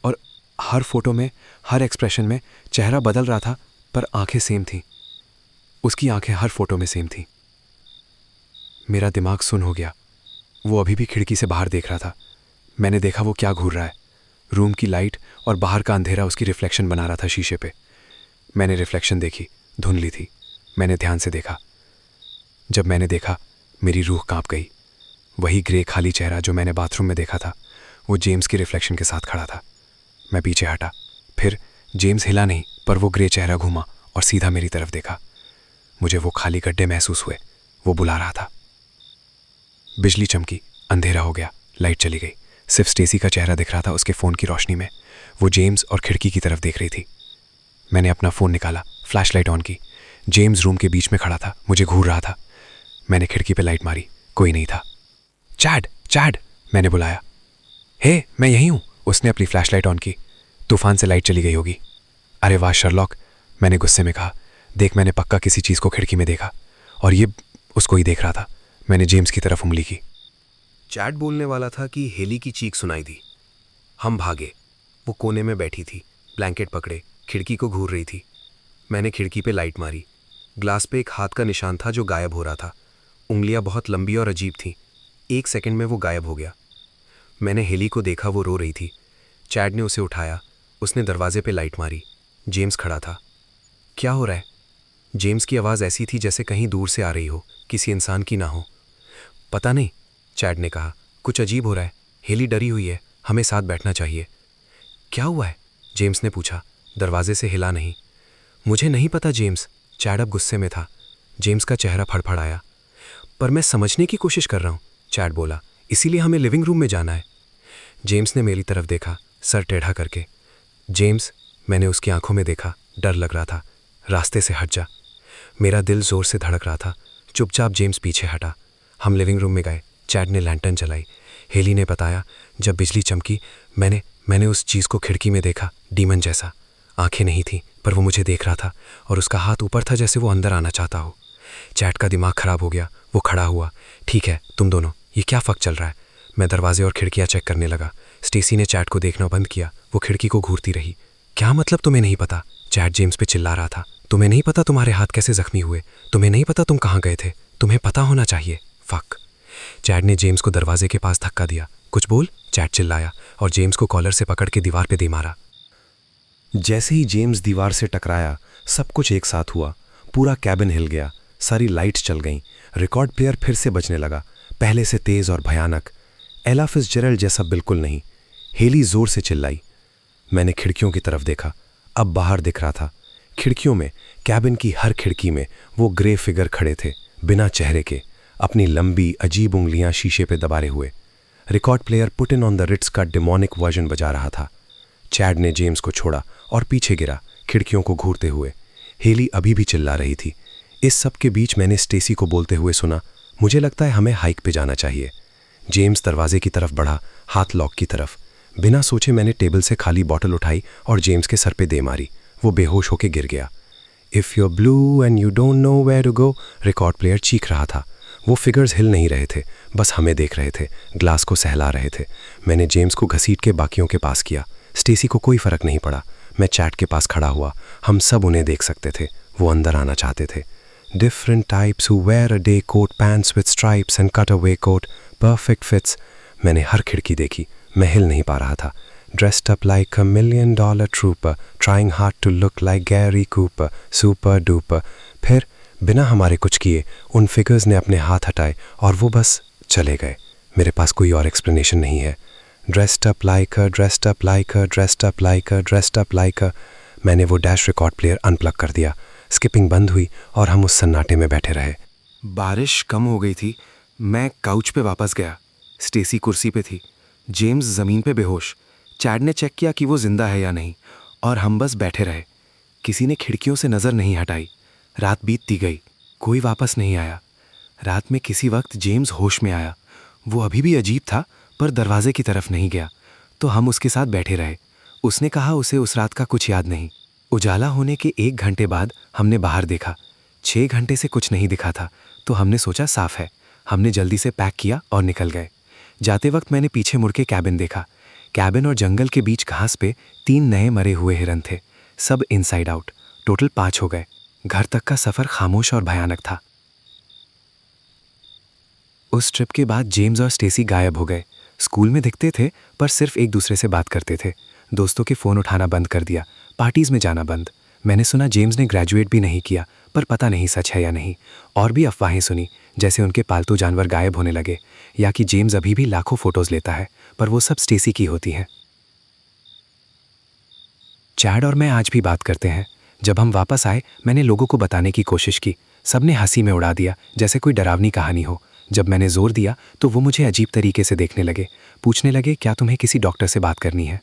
और हर फोटो में, हर एक्सप्रेशन में चेहरा बदल रहा था पर आंखें सेम थीं। उसकी आंखें हर फोटो में सेम थीं। मेरा दिमाग सुन हो गया। वो अभी भी खिड़की से बाहर देख रहा था। मैंने देखा वो क्या घूर रहा है। रूम की लाइट और बाहर का अंधेरा उसकी रिफ्लेक्शन बना रहा था शीशे पे। मैंने रिफ्लेक्शन देखी, धुंधली थी। मैंने ध्यान से देखा। जब मैंने देखा, मेरी रूह कांप गई। वही ग्रे खाली चेहरा जो मैंने बाथरूम में देखा था, वो जेम्स की रिफ्लेक्शन के साथ खड़ा था। मैं पीछे हटा। फिर जेम्स हिला नहीं, पर वो ग्रे चेहरा घूमा और सीधा मेरी तरफ देखा। मुझे वो खाली गड्ढे महसूस हुए। वो बुला रहा था। बिजली चमकी, अंधेरा हो गया, लाइट चली गई। सिर्फ स्टेसी का चेहरा दिख रहा था उसके फ़ोन की रोशनी में। वो जेम्स और खिड़की की तरफ देख रही थी। मैंने अपना फ़ोन निकाला, फ्लैशलाइट ऑन की। जेम्स रूम के बीच में खड़ा था, मुझे घूर रहा था। मैंने खिड़की पे लाइट मारी, कोई नहीं था। चैड, चैड, मैंने बुलाया। हे, मैं यहीं हूँ। उसने अपनी फ्लैशलाइट ऑन की। तूफान से लाइट चली गई होगी। अरे वाह शर्लॉक, मैंने गुस्से में कहा। देख, मैंने पक्का किसी चीज़ को खिड़की में देखा और ये उसको ही देख रहा था। मैंने जेम्स की तरफ उंगली की। चैड बोलने वाला था कि हेली की चीख सुनाई दी। हम भागे। वो कोने में बैठी थी, ब्लैंकेट पकड़े, खिड़की को घूर रही थी। मैंने खिड़की पे लाइट मारी। ग्लास पे एक हाथ का निशान था जो गायब हो रहा था। उंगलियां बहुत लंबी और अजीब थीं। 1 सेकंड में वो गायब हो गया। मैंने हेली को देखा, वो रो रही थी। चैड ने उसे उठाया। उसने दरवाजे पे लाइट मारी। जेम्स खड़ा था। क्या हो रहा है? जेम्स की आवाज़ ऐसी थी जैसे कहीं दूर से आ रही हो, किसी इंसान की ना हो। पता नहीं, चैड ने कहा। कुछ अजीब हो रहा है। हेली डरी हुई है, हमें साथ बैठना चाहिए। क्या हुआ है? जेम्स ने पूछा। दरवाजे से हिला नहीं। मुझे नहीं पता जेम्स। चैड अब गुस्से में था। जेम्स का चेहरा फड़फड़ाया। पर मैं समझने की कोशिश कर रहा हूँ, चैड बोला। इसीलिए हमें लिविंग रूम में जाना है। जेम्स ने मेरी तरफ देखा, सर टेढ़ा करके। जेम्स, मैंने उसकी आंखों में देखा। डर लग रहा था। रास्ते से हट जा। मेरा दिल जोर से धड़क रहा था। चुपचाप जेम्स पीछे हटा। हम लिविंग रूम में गए। चैड ने लैंटर्न जलाई। हेली ने बताया, जब बिजली चमकी, मैंने उस चीज़ को खिड़की में देखा, डीमन जैसा। आंखें नहीं थी, पर वो मुझे देख रहा था और उसका हाथ ऊपर था जैसे वो अंदर आना चाहता हो। चैड का दिमाग खराब हो गया। वो खड़ा हुआ। ठीक है, तुम दोनों, ये क्या फक चल रहा है? मैं दरवाजे और खिड़कियाँ चेक करने लगा। स्टेसी ने चैड को देखना बंद किया। वो खिड़की को घूरती रही। क्या मतलब तुम्हें नहीं पता? चैड जेम्स पे चिल्ला रहा था। तुम्हें नहीं पता तुम्हारे हाथ कैसे जख्मी हुए? तुम्हें नहीं पता तुम कहाँ गए थे? तुम्हें पता होना चाहिए। फक। चैड ने जेम्स को दरवाजे के पास धक्का दिया। कुछ बोल, चैड चिल्लाया और जेम्स को कॉलर से पकड़ के दीवार पे दे मारा। जैसे ही जेम्स दीवार से टकराया, सब कुछ एक साथ हुआ। पूरा कैबिन हिल गया, सारी लाइट्स चल गईं, रिकॉर्ड प्लेयर फिर से बजने लगा, पहले से तेज़ और भयानक। एला फिट्जजेराल्ड जैसा बिल्कुल नहीं। हेली जोर से चिल्लाई। मैंने खिड़कियों की तरफ देखा। अब बाहर दिख रहा था। खिड़कियों में, कैबिन की हर खिड़की में वो ग्रे फिगर खड़े थे, बिना चेहरे के, अपनी लंबी अजीब उंगलियां शीशे पे दबाए हुए। Record player putting on the Ritz का डेमोनिक वर्जन बजा रहा था। चैड ने जेम्स को छोड़ा और पीछे गिरा, खिड़कियों को घूरते हुए। हेली अभी भी चिल्ला रही थी। इस सब के बीच मैंने स्टेसी को बोलते हुए सुना, मुझे लगता है हमें हाइक पे जाना चाहिए। जेम्स दरवाजे की तरफ बढ़ा, हाथ लॉक की तरफ। बिना सोचे मैंने टेबल से खाली बॉटल उठाई और जेम्स के सर पे दे मारी। वो बेहोश होके गिर गया। If you're blue and you don't know where to go, record player चीख रहा था। वो फिगर्स हिल नहीं रहे थे, बस हमें देख रहे थे, ग्लास को सहला रहे थे। मैंने जेम्स को घसीट के बाकियों के पास किया। स्टेसी को कोई फ़र्क नहीं पड़ा। मैं चैट के पास खड़ा हुआ। हम सब उन्हें देख सकते थे। वो अंदर आना चाहते थे। Different types who wear a day coat, pants with stripes and cut away coat, perfect fits. मैंने हर खिड़की देखी। मैं हिल नहीं पा रहा था। Dressed up like a $1 million trooper, trying hard to look like Gary Cooper, super duper. फिर बिना हमारे कुछ किए उन फिगर्स ने अपने हाथ हटाए और वो बस चले गए। मेरे पास कोई और एक्सप्लेनेशन नहीं है। ड्रेस्ड अप लाइक अ, ड्रेस्ड अप लाइक अ, ड्रेस्ड अप लाइक अ, ड्रेस्ड अप लाइक अ। मैंने वो डैश रिकॉर्ड प्लेयर अनप्लग कर दिया। स्किपिंग बंद हुई और हम उस सन्नाटे में बैठे रहे। बारिश कम हो गई थी। मैं काउच पे वापस गया। स्टेसी कुर्सी पे थी, जेम्स ज़मीन पे बेहोश। चैड ने चेक किया कि वो जिंदा है या नहीं, और हम बस बैठे रहे। किसी ने खिड़कियों से नज़र नहीं हटाई। रात बीतती गई, कोई वापस नहीं आया। रात में किसी वक्त जेम्स होश में आया। वो अभी भी अजीब था, पर दरवाजे की तरफ नहीं गया, तो हम उसके साथ बैठे रहे। उसने कहा उसे उस रात का कुछ याद नहीं। उजाला होने के 1 घंटे बाद हमने बाहर देखा। 6 घंटे से कुछ नहीं दिखा था, तो हमने सोचा साफ है। हमने जल्दी से पैक किया और निकल गए। जाते वक्त मैंने पीछे मुड़ के कैबिन देखा। कैबिन और जंगल के बीच घास पे 3 नए मरे हुए हिरन थे, सब इनसाइड आउट। टोटल 5 हो गए। घर तक का सफ़र खामोश और भयानक था। उस ट्रिप के बाद जेम्स और स्टेसी गायब हो गए। स्कूल में दिखते थे, पर सिर्फ एक दूसरे से बात करते थे। दोस्तों के फ़ोन उठाना बंद कर दिया, पार्टीज़ में जाना बंद। मैंने सुना जेम्स ने ग्रेजुएट भी नहीं किया, पर पता नहीं सच है या नहीं। और भी अफवाहें सुनी, जैसे उनके पालतू जानवर गायब होने लगे, या कि जेम्स अभी भी लाखों फ़ोटोज़ लेता है, पर वो सब स्टेसी की होती हैं। चैड और मैं आज भी बात करते हैं। जब हम वापस आए, मैंने लोगों को बताने की कोशिश की। सबने हंसी में उड़ा दिया, जैसे कोई डरावनी कहानी हो। जब मैंने जोर दिया तो वो मुझे अजीब तरीके से देखने लगे, पूछने लगे क्या तुम्हें किसी डॉक्टर से बात करनी है।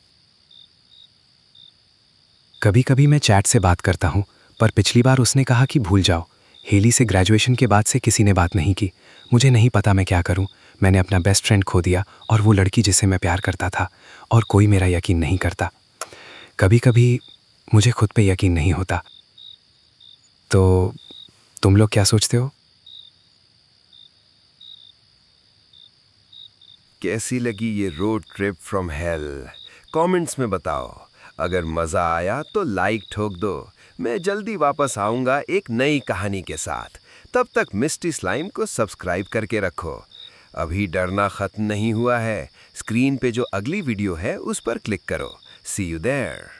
कभी कभी मैं चैट से बात करता हूँ, पर पिछली बार उसने कहा कि भूल जाओ। हेली से ग्रेजुएशन के बाद से किसी ने बात नहीं की। मुझे नहीं पता मैं क्या करूँ। मैंने अपना बेस्ट फ्रेंड खो दिया, और वो लड़की जिसे मैं प्यार करता था, और कोई मेरा यकीन नहीं करता। कभी कभी मुझे खुद पे यकीन नहीं होता। तो तुम लोग क्या सोचते हो? कैसी लगी ये road trip from hello? Comments में बताओ। अगर मज़ा आया तो लाइक ठोक दो। मैं जल्दी वापस आऊँगा एक नई कहानी के साथ। तब तक मिस्टी स्लाइम को सब्सक्राइब करके रखो। अभी डरना ख़त्म नहीं हुआ है। स्क्रीन पे जो अगली वीडियो है उस पर क्लिक करो। सी यू देयर।